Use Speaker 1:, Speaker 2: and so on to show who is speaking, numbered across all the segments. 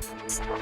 Speaker 1: अस्सलाम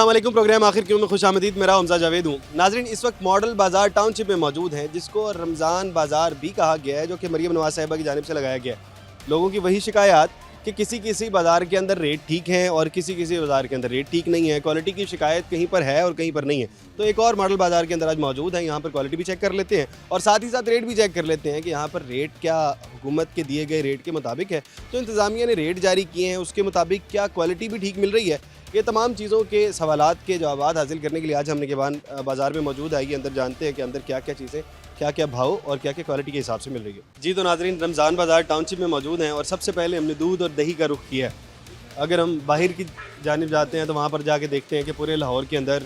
Speaker 1: वालेकुम। प्रोग्राम आखिर क्यों में खुशामदीद। मेरा हमजा जावेद हूँ। नाजरीन, इस वक्त मॉडल बाज़ार टाउनशिप में मौजूद हैं, जिसको रमज़ान बाज़ार भी कहा गया है, जो कि मरियम नवाज़ साहिबा की जानिब से लगाया गया है। लोगों की वही शिकायत कि किसी किसी बाज़ार के अंदर रेट ठीक है और किसी किसी बाज़ार के अंदर रेट ठीक नहीं है। क्वालिटी की शिकायत कहीं पर है और कहीं पर नहीं है। तो एक और मॉडल बाज़ार के अंदर आज मौजूद है। यहाँ पर क्वालिटी भी चेक कर लेते हैं और साथ ही साथ रेट भी चेक कर लेते हैं कि यहाँ पर रेट क्या हुकूमत के दिए गए रेट के मुताबिक है, तो इंतज़ामिया ने रेट जारी किए हैं उसके मुताबिक क्या क्वालिटी भी ठीक मिल रही है। ये तमाम चीज़ों के सवालात के जवाब हासिल करने के लिए आज हमने निगहबान बाज़ार में मौजूद है। अंदर जानते हैं कि अंदर क्या क्या चीज़ें, क्या क्या भाव और क्या क्या क्वालिटी के हिसाब से मिल रही है। जी तो नाजरीन, रमज़ान बाज़ार टाउनशिप में मौजूद हैं और सबसे पहले हमने दूध और दही का रुख किया है। अगर हम बाहर की जानिब जाते हैं तो वहाँ पर जाके देखते हैं कि पूरे लाहौर के अंदर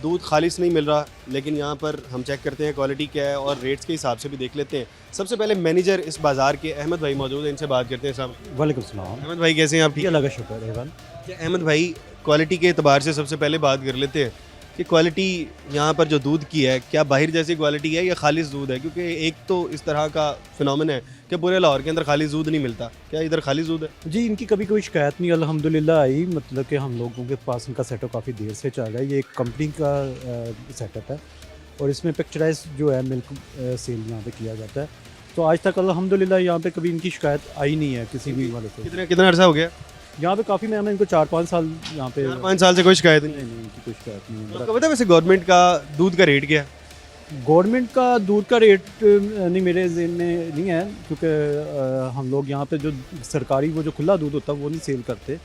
Speaker 1: दूध खालिश नहीं मिल रहा, लेकिन यहाँ पर हम चेक करते हैं क्वालिटी क्या है और रेट्स के हिसाब से भी देख लेते हैं। सबसे पहले मैनेजर इस बाज़ार के अहमद भाई मौजूद हैं, इनसे बात करते हैं। साहब
Speaker 2: वालेकुम सलाम।
Speaker 1: अहमद भाई कैसे हैं आप? ठीक
Speaker 2: अल्लाह का शुक्र है।
Speaker 1: है अहमद भाई, क्वालिटी के एतबार से सबसे पहले बात कर लेते हैं कि क्वालिटी यहाँ पर जो दूध की है, क्या बाहर जैसी क्वालिटी है या खालिश दूध है? क्योंकि एक तो इस तरह का फिनोमेना है कि पूरे लाहौर के अंदर खालिश दूध नहीं मिलता, क्या इधर खालिश दूध है?
Speaker 2: जी, इनकी कभी कोई शिकायत नहीं अल्हम्दुलिल्लाह आई। मतलब कि हम लोगों के पास इनका सेटअप काफ़ी देर से चल रहा है। ये एक कंपनी का सेटअप है और इसमें पिक्चराइज जो है मिल्क सेल यहाँ पे किया जाता है। तो आज तक अल्हम्दुलिल्लाह यहाँ पे कभी इनकी शिकायत आई नहीं है किसी भी वाले से।
Speaker 1: कितना अर्सा हो गया
Speaker 2: यहाँ पे काफ़ी मैं इनको 4-5 साल यहाँ पे
Speaker 1: 5 साल से कोई शिकायत नहीं?
Speaker 2: नहीं इनकी कोई शिकायत नहीं है।
Speaker 1: आपको पता है वैसे गवर्नमेंट का दूध का रेट क्या है?
Speaker 2: गवर्नमेंट का दूध का रेट नहीं मेरे ज़हन में नहीं है, क्योंकि हम लोग यहाँ पे जो सरकारी वो जो खुला दूध होता है वो नहीं सेल करते।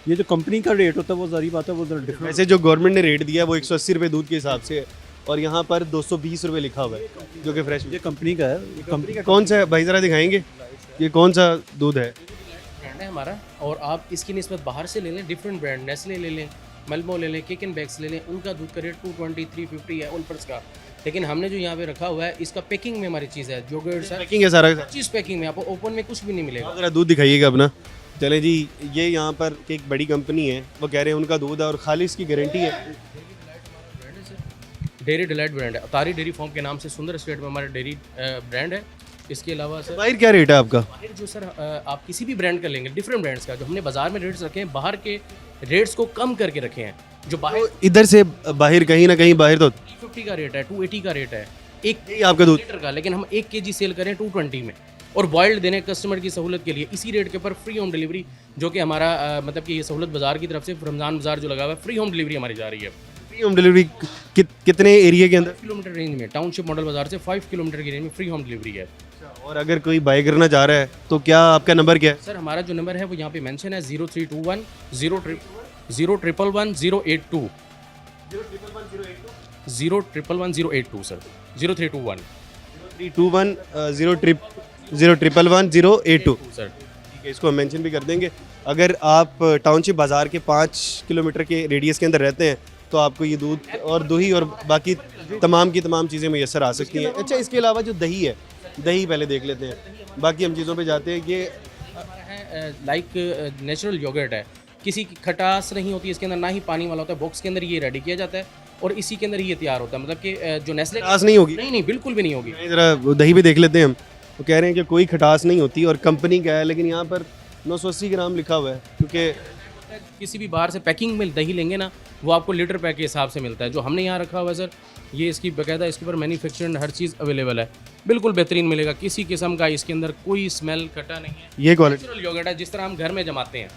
Speaker 2: ये जो कंपनी का रेट होता है वो ज़ाहिर बात है वो डिफरेंट।
Speaker 1: वैसे जो गवर्नमेंट ने रेट दिया है वो 180 रुपये दूध के हिसाब से है और यहाँ पर 220 रुपये लिखा हुआ है जो कि फ्रेश।
Speaker 2: ये कंपनी का है।
Speaker 1: कंपनी का कौन सा है भाई, ज़रा दिखाएंगे ये कौन सा दूध है?
Speaker 3: ब्रांड है हमारा, और आप इसकी निस्बत बाहर से ले लें, डिफरेंट ब्रांड नेस्ले ले लें, मेल्बो ले लें, केक एंड बैग्स ले लें, उनका दूध का रेट 220 350 है उल्पर्स का। लेकिन हमने जो यहाँ पे रखा हुआ है इसका पैकिंग में हमारी चीज़ है, योगर्ट्स है,
Speaker 1: पैकिंग है सारा
Speaker 3: चीज़ पैकिंग में, आपको ओपन में कुछ भी नहीं मिलेगा।
Speaker 1: ज़रा दूध दिखाइएगा अपना। चले जी, ये यहाँ पर एक बड़ी कंपनी है, वो कह रहे हैं उनका दूध है और खालिश की गारंटी है।
Speaker 3: डेयरी डिलाइट ब्रांड है, अतारी डेयरी फार्म के नाम से सुंदर स्टेट में हमारा डेयरी ब्रांड है। इसके अलावा सर
Speaker 1: बाहर क्या रेट है आपका?
Speaker 3: बाहर जो सर आप किसी भी ब्रांड का लेंगे, डिफरेंट ब्रांड्स का, जो हमने बाजार में रेट्स रखे हैं बाहर के रेट्स को कम करके रखे हैं। जो बाहर
Speaker 1: तो इधर से बाहर कहीं ना कहीं बाहर तो
Speaker 3: 350 का रेट है, 280 का रेट है एक
Speaker 1: यही आपका दूध
Speaker 3: लीटर का, लेकिन हम 1 kg सेल करें 220 में और बॉइल्ड देने कस्टमर की सहूलत के लिए इसी रेट के ऊपर फ्री होम डिलीवरी, जो कि हमारा मतलब कि ये सहूलत बाजार की तरफ से रमज़ान बाजार जो लगा हुआ है, फ्री होम डिलीवरी हमारी जा रही है।
Speaker 1: फ्री होम डिलीवरी कितने एरिया के अंदर?
Speaker 3: 5 किलोमीटर रेंज में, टाउनशिप मॉडल बाजार से 5 किलोमीटर की रेंज में फ्री होम डिलीवरी है।
Speaker 1: और अगर कोई बाय करना चाह रहा है तो क्या आपका नंबर क्या है?
Speaker 3: सर हमारा जो नंबर है वो यहाँ पे मेंशन है 0321 0111082 0111082 सर 0321
Speaker 1: 321 0111082
Speaker 3: सर।
Speaker 1: ठीक है, इसको हम मेंशन भी कर देंगे। अगर आप टाउनशिप बाज़ार के 5 किलोमीटर के रेडियस के अंदर रहते हैं तो आपको ये दूध और दही और बाकी तमाम की तमाम चीज़ें मैसर आ सकती हैं। अच्छा, इसके अलावा जो दही है, दही पहले देख लेते हैं, बाकी हम चीज़ों पे जाते हैं। ये
Speaker 3: हमारा है लाइक नेचुरल योगर्ट है, किसी की खटास नहीं होती इसके अंदर, ना ही पानी वाला होता है, बॉक्स के अंदर ये रेडी किया जाता है और इसी के अंदर ये तैयार होता है। मतलब कि जो नेस्ले
Speaker 1: खटास नहीं होगी?
Speaker 3: नहीं बिल्कुल भी नहीं होगी।
Speaker 1: ज़रा दही भी देख लेते हैं हम। वो कह रहे हैं कि कोई खटास नहीं होती और कंपनी का है, लेकिन यहाँ पर 980 ग्राम लिखा हुआ है। क्योंकि
Speaker 3: किसी भी बाहर से पैकिंग में दही लेंगे ना, वो आपको लीटर पैक के हिसाब से मिलता है। जो हमने यहाँ रखा हुआ है सर, ये इसकी बाकायदा इसके ऊपर मैन्युफैक्चरिंग हर चीज़ अवेलेबल है, बिल्कुल बेहतरीन मिलेगा, किसी किस्म का इसके अंदर कोई स्मेल खट्टा नहीं है।
Speaker 1: ये क्वालिटी
Speaker 3: नेचुरल योगर्ट है जिस तरह हम घर में जमाते हैं।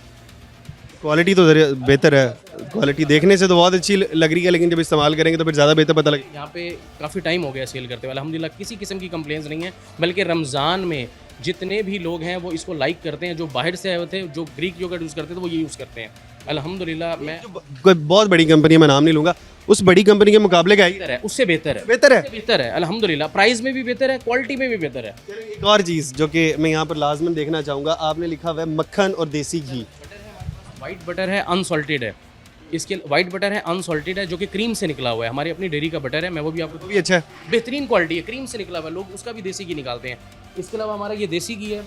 Speaker 1: क्वालिटी तो बेहतर है। क्वालिटी देखने से तो बहुत अच्छी लग रही है, लेकिन जब इस्तेमाल करेंगे तो फिर ज़्यादा बेहतर पता लगेगा।
Speaker 3: यहाँ पे काफ़ी टाइम हो गया सेल करते हुए, अल्हम्दुलिल्लाह किसी किस्म की कंप्लेंट्स नहीं है, बल्कि रमज़ान में जितने भी लोग हैं वो इसको लाइक करते हैं। जो बाहर से आए हुए थे, जो ग्रीक योगर्ट यूज़ करते थे, वो ये यूज़ करते हैं। अल्हम्दुलिल्लाह मैं
Speaker 1: कोई बहुत बड़ी कंपनी है, मैं नाम नहीं लूँगा, उस बड़ी कंपनी के मुकाबले का
Speaker 3: बेहतर है, उससे बेहतर है,
Speaker 1: बेहतर है।
Speaker 3: उससे बेहतर है अल्हम्दुलिल्लाह। प्राइस में भी बेहतर है, क्वालिटी में भी बेहतर है।
Speaker 1: एक और चीज़ जो कि मैं यहाँ पर लाजमन देखना चाहूँगा, आपने लिखा हुआ है मक्खन और देसी घी।
Speaker 3: वाइट बटर है, अनसॉल्टेड है। इसके वाइट बटर है, अनसॉल्टेड है, जो कि क्रीम से निकला हुआ है। हमारी अपनी डेयरी का बटर है, मैं वो भी आपको
Speaker 1: वो भी अच्छा है।
Speaker 3: बेहतरीन क्वालिटी है, क्रीम से निकला हुआ है, लोग उसका भी देसी घी निकालते हैं। इसके अलावा हमारा ये देसी घी है,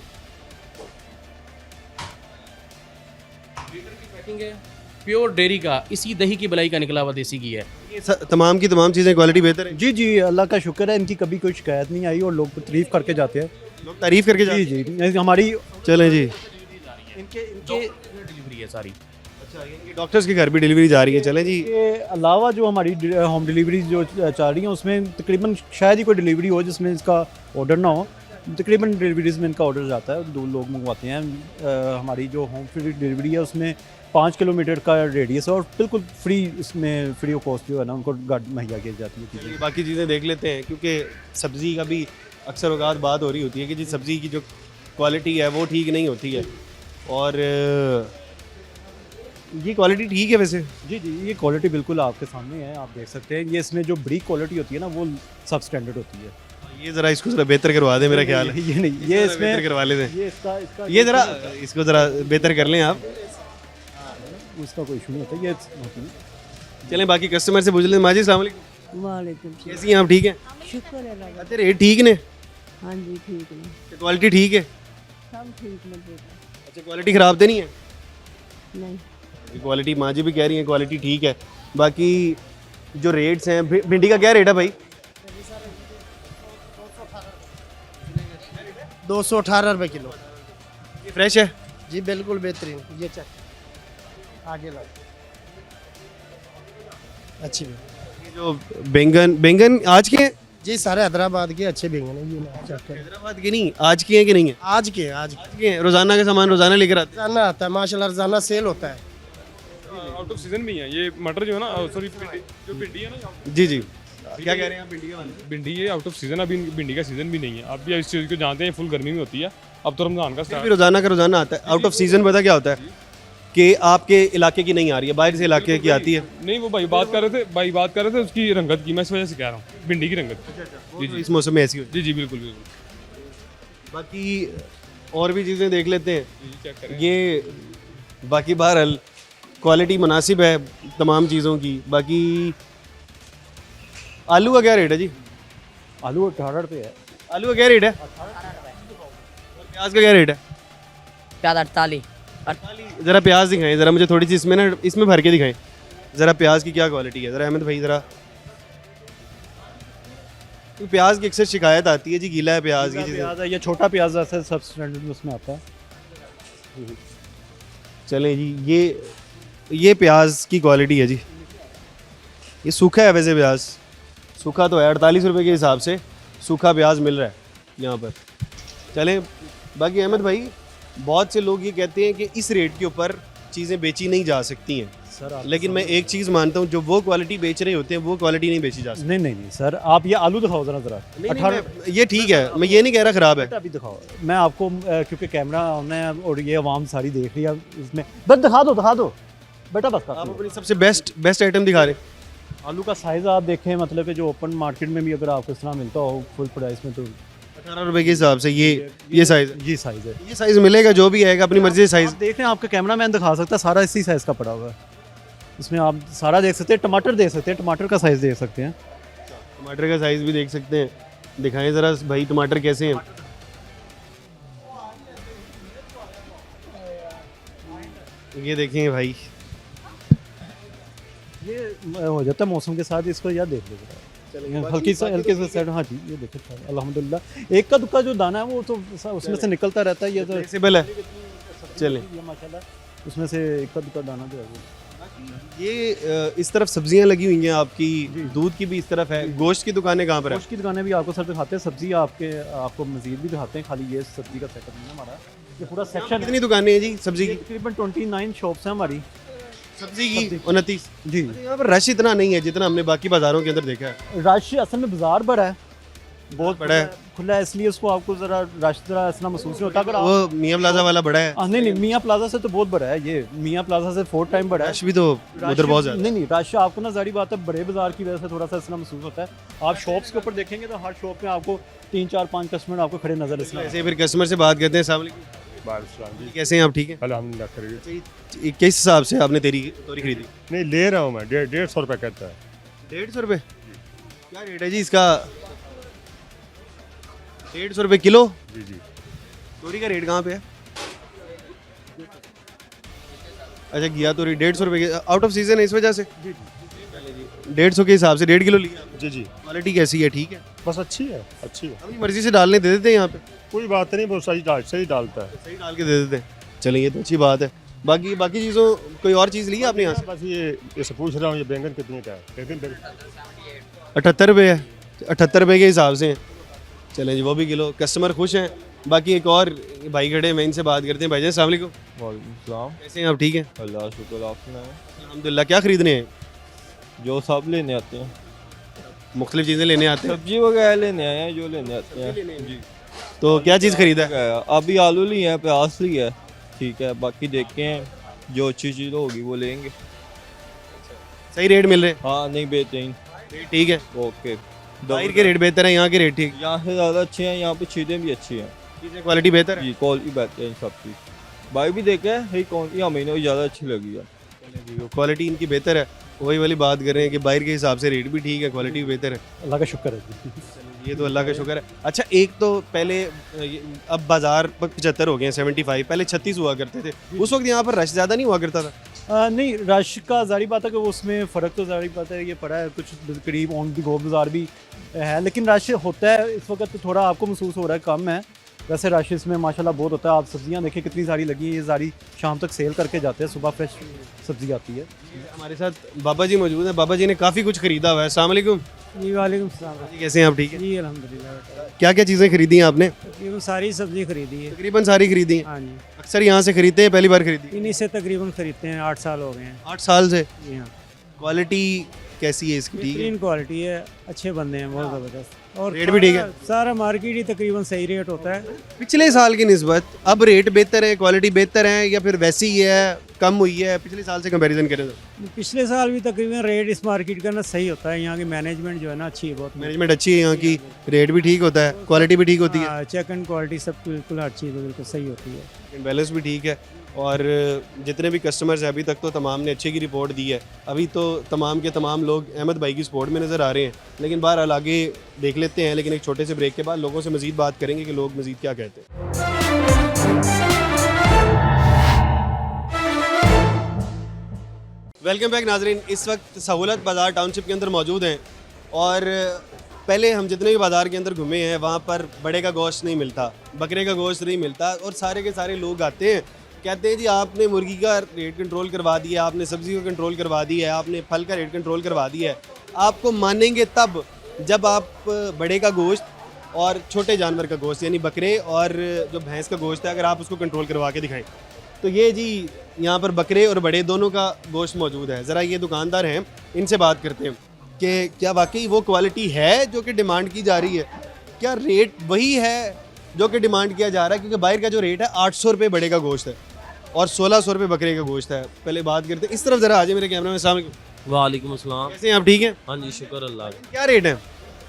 Speaker 3: लीटर की पैकिंग है, प्योर डेयरी का, इसी दही की बलाई का निकला हुआ देसी घी है।
Speaker 1: ये तमाम की तमाम चीज़ें क्वालिटी बेहतर है,
Speaker 2: जी जी, अल्लाह का शुक्र है, इनकी कभी कोई शिकायत नहीं आई और लोग तारीफ़ करके जाते हैं।
Speaker 1: लोग तारीफ करके
Speaker 2: जी
Speaker 1: जाते
Speaker 2: जी, हमारी
Speaker 1: हैं। चलें जी,
Speaker 3: इनके डिलीवरी है सारी।
Speaker 1: अच्छा ये डॉक्टर्स के घर भी डिलीवरी जा रही है, चलें जी।
Speaker 2: के अलावा जो हमारी होम डिलीवरी जो चल रही हैं उसमें तकरीबन शायद ही कोई डिलीवरी हो जिसमें इसका ऑर्डर ना हो। तकरीबन डिलीवरीज में इनका ऑर्डर जाता है, 2 लोग मंगवाते हैं। हमारी जो होम डिलीवरी है उसमें 5 किलोमीटर का रेडियस है और बिल्कुल फ्री, इसमें फ्री ऑफ कॉस्ट जो है ना उनको गाड़ी मुहैया की जाती है।
Speaker 1: चलिए बाकी चीज़ें देख लेते हैं, क्योंकि सब्ज़ी का भी अक्सर औकात बात हो रही होती है कि जी सब्ज़ी की जो क्वालिटी है वो ठीक नहीं होती है, और ये क्वालिटी ठीक है वैसे।
Speaker 2: जी जी, ये क्वालिटी बिल्कुल आपके सामने है, आप देख सकते हैं। ये इसमें जो बड़ी क्वालिटी होती है ना वो सब स्टैंडर्ड होती है।
Speaker 1: ये ज़रा इसको ज़रा बेहतर करवा दें, मेरा ख्याल है
Speaker 2: ये नहीं, ये
Speaker 1: ज़रा बेहतर
Speaker 2: इसमें
Speaker 1: करवा लेते हैं।
Speaker 2: ये इसका
Speaker 1: ये ज़रा इसको ज़रा बेहतर कर लें आप।
Speaker 2: उसका कोई इशू नहीं होता, ये होती है।
Speaker 1: चलें बाकी कस्टमर से पूछ लें। माजी अस्सलाम वालेकुम,
Speaker 4: वालेकुम
Speaker 1: कैसी हैं आप, ठीक हैं?
Speaker 4: शुक्र है अल्लाह का।
Speaker 1: अच्छा रेट ठीक ने,
Speaker 4: हाँ जी ठीक है,
Speaker 1: क्वालिटी ठीक है?
Speaker 4: सब ठीक मिलेगा।
Speaker 1: अच्छा क्वालिटी ख़राब तो नहीं है?
Speaker 4: नहीं
Speaker 1: क्वालिटी माँ जी भी कह रही हैं क्वालिटी ठीक है। बाकी जो रेट्स हैं, भिंडी का क्या रेट है भाई?
Speaker 5: 218 रुपये किलो।
Speaker 1: ये फ्रेश है?
Speaker 5: जी बिल्कुल बेहतरीन, ये चेक आगे ला अच्छी भी।
Speaker 1: ये जो बैंगन आज के हैं?
Speaker 5: जी सारे हैदराबाद के अच्छे बैंगन हैं, ये ना चेक करें।
Speaker 1: हैदराबाद के नहीं, आज के हैं कि नहीं है?
Speaker 5: आज के
Speaker 1: आज के हैं, रोज़ाना का सामान रोज़ाना लेकर आते
Speaker 5: रोजाना आता है माशाल्लाह, रोजाना सेल होता है।
Speaker 6: आउट ऑफ सीजन भी है ये मटर जो है ना, सॉरी जो भिंडी है ना,
Speaker 1: हैं। जी जी, क्या कह रहे हैं आप भिंडी के बारे में?
Speaker 6: भिंडी ये आउट ऑफ सीजन, अभी भिंडी का सीजन भी नहीं है। आप भी इस चीज़ को जानते हैं, फुल गर्मी में होती है। अब तो रमज़ान का
Speaker 1: फिर भी
Speaker 6: स्टार्ट,
Speaker 1: रोज़ाना का रोज़ाना आता है। आउट ऑफ सीज़न पता क्या होता है कि आपके इलाके की नहीं आ रही है, बाहर से इलाके की आती है।
Speaker 6: नहीं वो भाई बात कर रहे थे उसकी रंगत की, मैं इस वजह से कह रहा हूँ भिंडी की रंगत।
Speaker 1: जी जी, इस मौसम में ऐसी होती
Speaker 6: जी जी बिल्कुल बिल्कुल।
Speaker 1: है। बाकी और भी चीज़ें देख लेते हैं।
Speaker 6: जी चेक करें।
Speaker 1: ये बाकी बहरहाल क्वालिटी मुनासिब है तमाम चीज़ों की। बाकी आलू का क्या रेट है जी?
Speaker 2: आलू 18 रुपये है।
Speaker 1: आलू का क्या रेट है? और प्याज का क्या रेट है?
Speaker 4: प्याज 48।
Speaker 1: ज़रा प्याज दिखाएं ज़रा मुझे, थोड़ी सी इसमें ना, इसमें भर के दिखाएं ज़रा प्याज की क्या क्वालिटी है। ज़रा अहमद भाई ज़रा, तो प्याज की अक्सर शिकायत आती है जी, गीला है प्याज की चीज़ें।
Speaker 2: प्याज है, ये छोटा प्याज ऐसे सब स्टैंडर्ड में उसमें आता है।
Speaker 1: चलें जी, ये प्याज की क्वालिटी है जी। ये सूखा है वैसे प्याज, सूखा तो है 48 रुपये के हिसाब से सूखा प्याज मिल रहा है यहाँ पर। चलें बाकी अहमद भाई, बहुत से लोग ये कहते हैं कि इस रेट के ऊपर चीज़ें बेची नहीं जा सकती हैं
Speaker 2: सर आप
Speaker 1: लेकिन मैं एक चीज़ मानता हूँ, जो वो क्वालिटी बेच रहे होते हैं वो क्वालिटी नहीं बेची जा सकती।
Speaker 2: नहीं नहीं नहीं सर, आप ये आलू दिखाओ ज़रा ज़रा।
Speaker 1: ये ठीक है, मैं ये नहीं कह रहा ख़राब है।
Speaker 2: अभी दिखाओ, मैं आपको क्योंकि कैमरा ऑन है और ये आवाम सारी देख रही है इसमें, बस दिखा दो बेटा, बस
Speaker 1: आप
Speaker 2: काफी है।
Speaker 1: अपनी सबसे बेस्ट आइटम दिखा रहे हैं।
Speaker 2: आलू का साइज़ आप देखें, मतलब कि जो ओपन मार्केट में भी अगर आपको इस तरह मिलता हो फुल प्राइस में, तो
Speaker 1: 18 रुपये के हिसाब से ये साइज़ है।
Speaker 2: ये साइज़ है।
Speaker 1: ये साइज़ मिलेगा, जो भी आएगा अपनी मर्जी से साइज़।
Speaker 2: आप देख रहे हैं, आपका कैमरा मैन दिखा सकता है, सारा इसी साइज़ का पड़ा हुआ है। इसमें आप सारा देख सकते हैं, टमाटर देख सकते हैं, टमाटर का साइज़ देख सकते हैं।
Speaker 1: टमाटर का साइज़ भी देख सकते हैं, दिखाएं ज़रा भाई टमाटर कैसे हैं। ये देखें भाई,
Speaker 2: ये हो जाता है मौसम के साथ, इसको याद देख लीजिए, हल्की सा साइड। हाँ जी, ये देखो अल्हम्दुलिल्लाह, एक का दुक्का जो दाना है वो तो उसमें से निकलता रहता है। ये तो
Speaker 1: फ्लेक्सिबल है। चलें,
Speaker 2: ये माशाल्लाह उसमें से एक का दुक्का दाना जो है वो।
Speaker 1: ये इस तरफ सब्जियां लगी हुई हैं आपकी, दूध की भी इस तरफ है, गोश्त की दुकानें कहाँ पर है?
Speaker 2: गोश्त की दुकानें भी आपको सर दिखाते हैं, सब्जी आपको मजीद भी दिखाते हैं। खाली ये सब्जी का सेटअप नहीं है हमारा, ये पूरा सेक्शन
Speaker 1: कितनी दुकानें हैं जी सब्जी की?
Speaker 2: तकरीबन 29 शॉप्स हैं हमारी
Speaker 1: सब्जी की 29।
Speaker 2: जी।
Speaker 1: यहाँ पर रश इतना नहीं है जितना हमने बाकी बाजारों के अंदर देखा है।
Speaker 2: रश असल में बाजार बड़ा है, बहुत
Speaker 1: बड़ा है।
Speaker 2: खुला है, इसलिए उसको आपको ज़रा रश ज़रा ऐसा महसूस नहीं होता। अगर आप
Speaker 1: वो मियाँ प्लाजा वाला बड़ा है,
Speaker 2: नहीं, मियाँ प्लाजा से तो बहुत बड़ा है, ये मियाँ प्लाजा से 4 टाइम बड़ा है।
Speaker 1: रश भी तो उधर बहुत ज़्यादा।
Speaker 2: नहीं, रश आपको ना जारी बात है, बड़े बाजार की वजह से थोड़ा सा इसना महसूस होता है। आप शॉप्स के ऊपर देखेंगे तो हर शॉप में आपको 3 4 5 कस्टमर आपको खड़े नजर इसमें।
Speaker 1: ऐसे फिर कस्टमर से बात करते हैं। अस्सलाम वालेकुम जी, कैसे हैं आप, ठीक हैं?
Speaker 6: अल्हम्दुलिल्लाह खरीद
Speaker 1: किस हिसाब से आपने तोरी खरीदी?
Speaker 6: नहीं ले रहा हूँ मैं, 150 रुपये कहता है।
Speaker 1: 150 रुपये? क्या रेट है जी इसका? 150 रुपये किलो?
Speaker 6: जी जी
Speaker 1: तोरी का रेट कहाँ पे है? अच्छा घिया तोरी 150 रुपये की, आउट ऑफ सीजन है इस वजह से 150 के हिसाब से 1.5 किलो लिया।
Speaker 7: जी जी,
Speaker 1: क्वालिटी कैसी है? ठीक है,
Speaker 7: बस अच्छी है, अच्छी है,
Speaker 1: अपनी मर्जी से डालने दे देते हैं यहाँ पे,
Speaker 7: कोई बात नहीं, बहुत सही डालता है।
Speaker 1: सही डाल के दे देते हैं। चलिए ये तो अच्छी बात है। बाकी बाकी चीज़ों कोई और चीज़ ली है आपने यहाँ से?
Speaker 7: बस ये से पूछ रहा हूँ, ये बैंगन कितने का है? बैंगन
Speaker 1: 78 रुपये है, 78 रुपये के हिसाब से हैं। चलें जी, वो भी किलो, कस्टमर खुश हैं। बाकी एक और भाई खड़े हैं, मैं इनसे बात करते हैं। भाईजान अस्सलाम वालेकुम,
Speaker 8: वालेकुम
Speaker 1: कैसे हैं आप? ठीक हैं
Speaker 8: अल्लाह शुक्र, आप सुनाएं।
Speaker 1: अल्हम्दुलिल्लाह। क्या खरीदने हैं?
Speaker 8: जो सब लेने आते हैं,
Speaker 1: मुख्तलिफ चीज़ें लेने आते हैं,
Speaker 8: सब्जी वगैरह लेने आए हैं, जो लेने आते हैं जी।
Speaker 1: तो क्या चीज़ खरीदा है?
Speaker 8: अभी आलू लिए हैं, प्याज ली है, ठीक है, बाकी देखते हैं जो अच्छी चीज़ होगी वो लेंगे।
Speaker 1: सही रेट मिल रहे हैं?
Speaker 8: हाँ नहीं बेहतरीन,
Speaker 1: रेट ठीक है?
Speaker 8: ओके।
Speaker 1: बाहर के रेट बेहतर है, यहाँ के रेट ठीक?
Speaker 8: यहाँ से ज़्यादा अच्छे हैं, यहाँ पे चीज़ें भी अच्छी हैं
Speaker 1: चीज़ें क्वालिटी बेहतर है?
Speaker 8: जी, क्वालिटी बेहतरीन सब चीज़। भाई भी देखे है, कौन सी हमें ज़्यादा अच्छी लगी है।
Speaker 1: क्वालिटी इनकी बेहतर है, वही वाली बात कर रहे हैं कि बाहर के हिसाब से रेट भी ठीक है, क्वालिटी भी बेहतर है।
Speaker 2: अल्लाह का शुक्र है।
Speaker 1: ये तो अल्लाह का शुक्र है। अच्छा एक तो पहले अब बाज़ार पर 75 हो गए हैं, 75, पहले 36 हुआ करते थे। उस वक्त यहाँ पर रश ज़्यादा नहीं हुआ करता था?
Speaker 2: नहीं, रश का ज़ाहिर बात है कि उसमें फ़र्क तो ज़ाहिर बात है, ये पड़ा है कुछ करीब ऑन दी गो बाज़ार भी है, लेकिन रश होता है इस वक्त, तो थोड़ा आपको महसूस हो रहा है कम है। वैसे रश इसमें माशाल्लाह बहुत होता है। आप सब्जियां देखें कितनी सारी लगी हैं, ये सारी शाम तक सेल करके जाते हैं, सुबह फ्रेश सब्जी आती है।
Speaker 1: हमारे साथ बाबा जी मौजूद हैं। बाबा जी ने काफ़ी कुछ खरीदा हुआ है। अस्सलाम वालेकुम
Speaker 5: जी वालेकुम सलाम।
Speaker 1: जी, कैसे हैं आप? ठीक है।
Speaker 5: जी अल्हम्दुलिल्लाह,
Speaker 1: क्या क्या चीज़ें खरीदी हैं आपने?
Speaker 5: तकरीबन सारी सब्जी खरीदी है।
Speaker 1: तकरीबन सारी खरीदी हैं।
Speaker 5: हाँ जी,
Speaker 1: अक्सर यहाँ से खरीदते हैं, पहली बार खरीदी?
Speaker 5: इन्हीं से तकरीबन खरीदते हैं, 8 साल हो गए हैं।
Speaker 1: 8 साल से।
Speaker 5: जी हाँ,
Speaker 1: क्वालिटी कैसी है इसकी? ठीक है,
Speaker 5: बेहतरीन क्वालिटी है, अच्छे बंदे हैं, बहुत ज़बरदस्त। और
Speaker 1: रेट भी ठीक है?
Speaker 5: सारा मार्केट ही तकरीबन सही रेट होता है।
Speaker 1: पिछले साल की निस्बत अब रेट बेहतर है, क्वालिटी बेहतर है, या फिर वैसी ही है, कम हुई है पिछले साल से कंपैरिजन करें तो?
Speaker 5: पिछले साल भी तकरीबन रेट इस मार्केट का ना सही होता है। यहाँ की मैनेजमेंट जो है ना अच्छी है बहुत।
Speaker 1: मैनेजमेंट अच्छी है यहाँ की, रेट भी ठीक होता है, क्वालिटी भी ठीक होती है,
Speaker 5: चेक एंड क्वालिटी सब बिल्कुल हर चीज़ बिल्कुल सही होती है।
Speaker 1: बैलेंस भी ठीक है। और जितने भी कस्टमर्स हैं अभी तक तो तमाम ने अच्छे की रिपोर्ट दी है। अभी तो तमाम के तमाम लोग अहमद भाई की सपोर्ट में नज़र आ रहे हैं, लेकिन बहरहाल आगे देख लेते हैं। लेकिन एक छोटे से ब्रेक के बाद लोगों से मज़ीद बात करेंगे कि लोग मज़ीद क्या कहते हैं। वेलकम बैक नाजरीन, इस वक्त सहूलत बाज़ार टाउनशिप के अंदर मौजूद हैं और पहले हम जितने भी बाज़ार के अंदर घूमे हैं वहाँ पर बड़े का गोश्त नहीं मिलता, बकरे का गोश्त नहीं मिलता, और सारे के सारे लोग आते हैं, कहते हैं जी आपने मुर्गी का रेट कंट्रोल करवा दिया, आपने सब्ज़ी का कंट्रोल करवा दिया है, आपने फल का रेट कंट्रोल करवा दिया है। आपको मानेंगे तब जब आप बड़े का गोश्त और छोटे जानवर का गोश्त यानी बकरे और जो भैंस का गोश्त है, अगर आप उसको कंट्रोल करवा के दिखाएं। तो ये जी यहाँ पर बकरे और बड़े दोनों का गोश्त मौजूद है। ज़रा ये दुकानदार हैं, इनसे बात करते हैं कि क्या वाकई वो क्वालिटी है जो कि डिमांड की जा रही है, क्या रेट वही है जो कि डिमांड किया जा रहा है? क्योंकि बाहर का जो रेट है 800 रुपये बड़े का गोश्त है और 1600 रुपये बकरे का गोश्त है। पहले बात करते हैं, इस तरफ ज़रा आ जाए मेरे कैमरा में सामने।
Speaker 9: वालेकुम अस्सलाम।
Speaker 1: कैसे हैं आप? ठीक हैं?
Speaker 9: हाँ जी शुक्र अल्लाह का।
Speaker 1: क्या रेट है?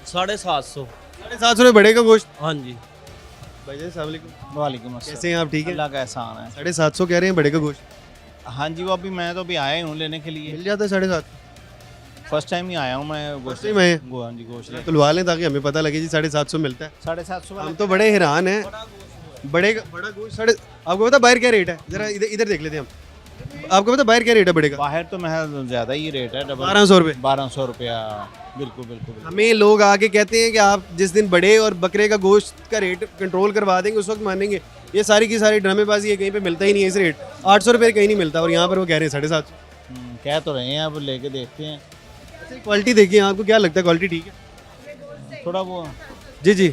Speaker 9: 750।
Speaker 1: 750 रुपये बड़े का गोश्त।
Speaker 9: हाँ जी।
Speaker 1: भाई जी अस्सलाम वालेकुम।
Speaker 10: वालेकुम
Speaker 1: कैसे हैं आप? ठीक है।
Speaker 10: अल्लाह का एहसान है।
Speaker 1: 750 कह रहे हैं बड़े का गोश्त।
Speaker 10: हाँ जी, वो अभी मैं तो अभी आया ही हूँ लेने के लिए।
Speaker 1: मिल जाता है 750?
Speaker 10: फर्स्ट टाइम ही आया हूँ मैं गोश्त।
Speaker 1: टाइम आए?
Speaker 10: हाँ जी, गोश्त लेने।
Speaker 1: तुलवा लें ताकि हमें पता लगे जी 750 मिलता है।
Speaker 10: 750
Speaker 1: हम तो बड़े हैरान हैं। बड़ा गोश्त साढ़े, आपको पता बाहर क्या रेट है? जरा इधर देख लेते हैं हम। आपको पता बाहर क्या रेट है बड़े का?
Speaker 10: बाहर तो मैं ज़्यादा ही रेट है,
Speaker 1: 1200 रुपये।
Speaker 10: 1200 रुपया, बिल्कुल बिल्कुल।
Speaker 1: हमें लोग आके कहते हैं कि आप जिस दिन बड़े और बकरे का गोश्त का रेट कंट्रोल करवा देंगे उस वक्त मानेंगे। ये सारी की सारी ड्रामेबाजी है, कहीं पे मिलता ही नहीं है इस रेट। 800 रुपये कहीं नहीं मिलता और यहाँ पर वो कह रहे हैं 750।
Speaker 10: कह तो रहे हैं, अब लेके देखते हैं।
Speaker 1: क्वालिटी देखिए, आपको क्या लगता है क्वालिटी ठीक है?
Speaker 10: थोड़ा वो
Speaker 1: जी जी,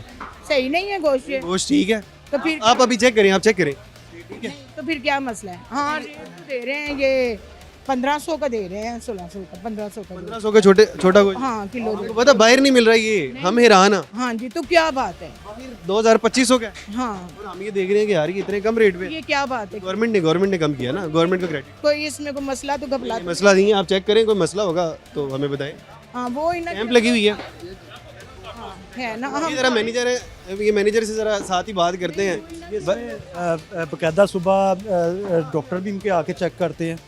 Speaker 11: सही नहीं है गोश्त ये।
Speaker 1: गोश्त ठीक है।
Speaker 11: तो फिर
Speaker 1: आप अभी चेक करें, आप चेक करें।
Speaker 11: तो फिर क्या मसला है? हाँ रेट तो दे रहे हैं, ये 1500 का दे रहे हैं, 1600 का, 1500 का
Speaker 1: 1500 का छोटा गोश्त।
Speaker 11: हाँ किलो दे।
Speaker 1: आपको पता बाहर नहीं मिल रहा ये, हम हैरान हैं।
Speaker 11: हाँ जी, तो क्या बात है?
Speaker 1: 2025 का
Speaker 11: हाँ,
Speaker 1: और हम ये देख रहे हैं कि यार ये इतने कम रेट पे।
Speaker 11: ये क्या बात है?
Speaker 1: गवर्नमेंट ने कम किया ना, गवर्नमेंट का क्रेडिट।
Speaker 11: कोई इसमें कोई मसला तो घबला
Speaker 1: ये मसला नहीं है, आप चेक करें, कोई मसला होगा तो हमें बताएं।
Speaker 11: हाँ वो ही ना
Speaker 1: कैंप लगी हुई है।
Speaker 11: है ना। हाँ
Speaker 1: ये जरा मैनेजर है, ये मैनेजर से जरा साथ ही बात करते हैं।
Speaker 2: बाकायदा सुबह डॉक्टर भी इनके आके चेक करते हैं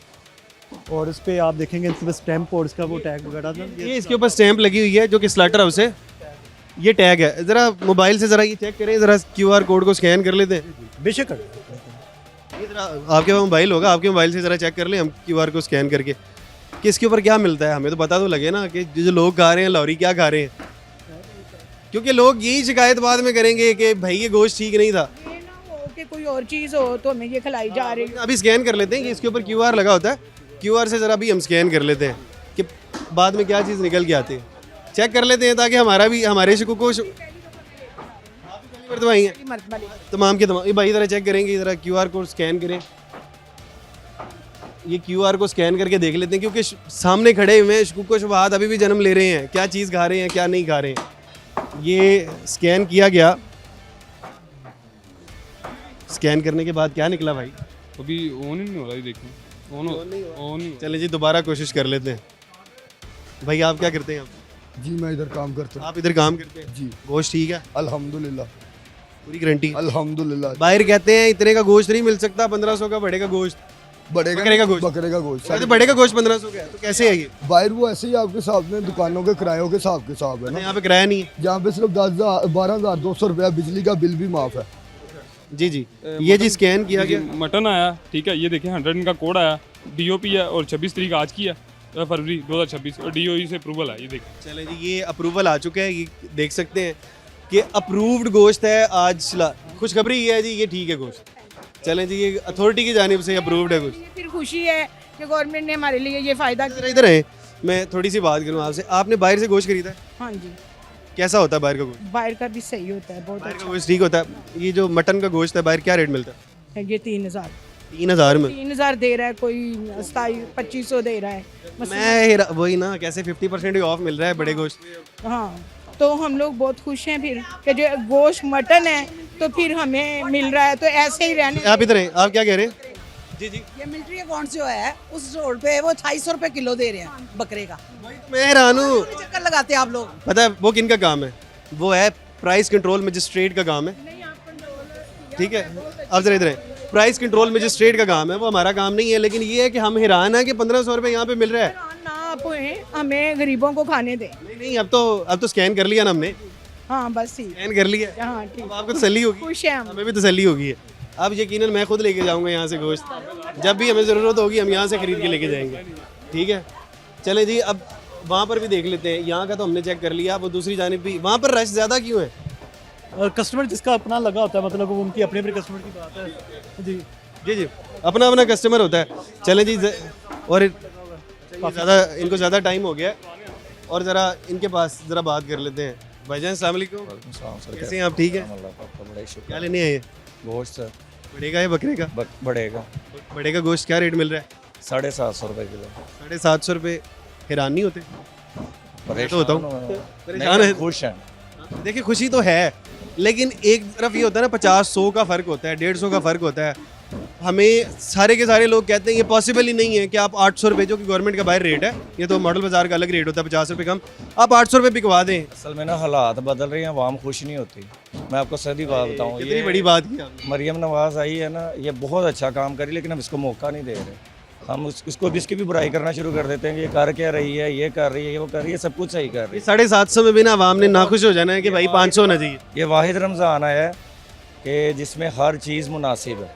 Speaker 2: और इस पे आप देखेंगे इस पे स्टैम्प और इसका वो टैग वगैरह था।
Speaker 1: ये इसके ऊपर स्टैंप लगी हुई है जो कि स्लाटर हाउस है, ये टैग है। ज़रा मोबाइल से ज़रा ये चेक करें, ज़रा QR कोड को स्कैन कर लेते हैं।
Speaker 2: बेशक
Speaker 1: आपके पास मोबाइल होगा, आपके मोबाइल से ज़रा चेक कर लें हम QR को स्कैन करके कि इसके ऊपर क्या मिलता है, हमें तो पता तो लगे ना कि जो लोग खा रहे हैं लॉरी क्या खा रहे हैं, क्योंकि लोग यही शिकायत बाद में करेंगे कि भाई ये गोश्त ठीक नहीं था।
Speaker 11: ये ना हो कि कोई और चीज़ हो तो हमें ये खिलाई जा रही है।
Speaker 1: अभी स्कैन कर लेते हैं कि इसके ऊपर QR लगा होता है, QR से ज़रा भी हम स्कैन कर लेते हैं कि बाद में क्या चीज़ निकल के आती है, चेक कर लेते हैं ताकि हमारा भी हमारे शकूक को मरतबाई हैं तमाम के तमाम। ये भाई ज़रा चेक करेंगे, ज़रा QR कोड स्कैन करें, ये QR को स्कैन करके देख लेते हैं क्योंकि सामने खड़े हुए हैं, शकूक शुबहात अभी भी जन्म ले रहे हैं, क्या चीज़ खा रहे हैं क्या नहीं खा रहे हैं। ये स्कैन किया गया, स्कैन करने के बाद क्या निकला भाई?
Speaker 6: अभी ऑन ही नहीं हो रहा, ये देखो ऑन ही।
Speaker 1: चलें जी दोबारा कोशिश कर लेते हैं। भाई आप क्या करते हैं? आप
Speaker 7: जी मैं इधर काम करता हूँ।
Speaker 1: आप इधर काम करते हैं
Speaker 7: जी।
Speaker 1: गोश्त ठीक है?
Speaker 7: अल्हम्दुलिल्लाह,
Speaker 1: पूरी गारंटी?
Speaker 7: अल्हम्दुलिल्लाह।
Speaker 1: बाहर कहते हैं इतने का गोश्त नहीं मिल सकता, 1500 का बड़े का गोश्त, बकरे का गोश्त।
Speaker 7: बकरे का गोश्त
Speaker 1: कहते बड़े का गोश्त 1500 का है, तो कैसे है ये?
Speaker 7: बाहर वो ऐसे ही आपके सामने दुकानों के किरायों के हिसाब के साथ है ना,
Speaker 1: यहाँ पे किराया नहीं है?
Speaker 7: जहाँ पे सिर्फ 12,200 रुपया बिजली का बिल भी माफ है।
Speaker 1: जी जी, ये जी स्कैन किया गया।
Speaker 6: मटन आया, ठीक है, ये देखिए 100 का कोड आया, DOP है और 26 तारीख आज की है, फरवरी 2026 और DOE से अप्रूवल है, ये देखिए।
Speaker 1: चलें जी, ये अप्रूवल आ चुका है, ये देख सकते हैं कि अप्रूव्ड गोश्त है। आज खुशखबरी ये है जी, ये ठीक है गोश्त। चलें जी, ये अथॉरिटी की जानिब से अप्रूव्ड है गोश्त।
Speaker 11: ये फिर खुशी है कि गवर्नमेंट ने हमारे लिए ये फ़ायदा
Speaker 1: जरा
Speaker 11: किया।
Speaker 1: इधर है, मैं थोड़ी सी बात करूँ आपसे, आपने बाहर से गोश्त खरीदा है?
Speaker 11: हाँ जी,
Speaker 1: कैसा होता है बाहर का गोश्त?
Speaker 11: बाहर का भी सही होता है, बहुत
Speaker 1: बाहर का
Speaker 11: अच्छा
Speaker 1: गोश्त ठीक होता है। ये जो मटन का गोश्त है बाहर क्या रेट मिलता है?
Speaker 11: है। ये 3,000
Speaker 1: 3000 में।
Speaker 11: 3,000 दे रहा है, कोई 2500 दे रहा है।
Speaker 1: मैं वही ना, कैसे 50% ऑफ मिल रहा है बड़े गोश्त।
Speaker 11: हाँ, तो हम लोग बहुत खुश हैं फिर कि जो गोश्त मटन है तो फिर हमें मिल रहा है, तो ऐसे ही रहने।
Speaker 1: आप इधर हैं, आप क्या कह रहे हैं? जी जी,
Speaker 12: ये मिलिट्री अकाउंट जो है उस रोड पे वो 250 रुपए किलो दे रहे हैं बकरे का।
Speaker 1: मैं हैरान हूँ।
Speaker 12: चक्कर लगाते हैं आप लोग।
Speaker 1: पता है वो किन का काम है? वो है प्राइस कंट्रोल मजिस्ट्रेट का काम है, ठीक है? आप जरा इधर हैं, प्राइस कंट्रोल मजिस्ट्रेट का काम है, वो हमारा काम नहीं है। लेकिन ये है कि हम हैरान है कि 1500 रुपये यहाँ पे मिल रहा है।
Speaker 11: ना आप हमें गरीबों को खाने दें।
Speaker 1: नहीं, अब तो स्कैन कर लिया ना हमने,
Speaker 11: हाँ बस ठीक,
Speaker 1: स्कैन कर लिया।
Speaker 11: हाँ ठीक,
Speaker 1: अब आपको तसल्ली होगी,
Speaker 11: खुश हैं हम।
Speaker 1: हमें भी तसल्ली होगी है। अब यकीनन मैं खुद लेके जाऊंगा यहाँ से गोश्त, जब भी हमें ज़रूरत होगी हम यहाँ से खरीद के लेके जाएंगे, ठीक है? चलें जी, अब वहाँ पर भी देख लेते हैं। यहाँ का तो हमने चेक कर लिया, वो दूसरी जानिब भी, वहाँ पर रश ज़्यादा क्यों है?
Speaker 2: और कस्टमर जिसका अपना लगा होता है, मतलब वो उनकी अपने अपने कस्टमर की बात है। जी
Speaker 1: जी जी, अपना अपना कस्टमर होता है। चलें जी, और ज़्यादा इनको ज़्यादा टाइम हो गया है, और ज़रा इनके पास ज़रा बात कर लेते हैं। भाईजान अस्सलाम वालेकुम, कैसे हैं आप? ठीक है, क्या लेने आए हैं?
Speaker 8: गोश्त
Speaker 1: बड़े का या बकरे का?
Speaker 8: बढ़ेगा
Speaker 1: बड़े का गोश्त क्या रेट मिल रहा है?
Speaker 8: 750 रुपये किलो।
Speaker 1: 750 रुपये। हैरान नहीं होते? मैं तो होता हूँ परेशान है।
Speaker 8: खुश हैं।
Speaker 1: देखिए खुशी तो है, लेकिन एक तरफ ये होता है ना, 50-100 का फ़र्क होता है, 150 का फ़र्क होता है। हमें सारे के सारे लोग कहते हैं ये पॉसिबल ही नहीं है कि आप 800 रुपये, जो कि गवर्नमेंट का बाहर रेट है, ये तो मॉडल बाज़ार का अलग रेट होता है 50 रुपये कम, आप 800 रुपये बिकवा दें।
Speaker 8: असल में ना हालात बदल रहे हैं, आवाम खुश नहीं होती। मैं आपको सीधी बात बताऊँ,
Speaker 1: कितनी बड़ी बात की आपने।
Speaker 8: मरियम नवाज आई है ना, ये बहुत अच्छा काम करी, लेकिन हम इसको मौका नहीं दे रहे। हम इसको भी इसकी भी बुराई करना शुरू कर देते हैं कि ये कर क्या रही है, ये कर रही है, ये वो कर रही है, सब कुछ सही कर रही है।
Speaker 1: 750 में भी ना आवाम ने नाखुश हो जाना है कि भाई 500 होना चाहिए।
Speaker 8: ये वाहिद रमज़ान आया है कि जिसमें हर चीज़ मुनासिब है,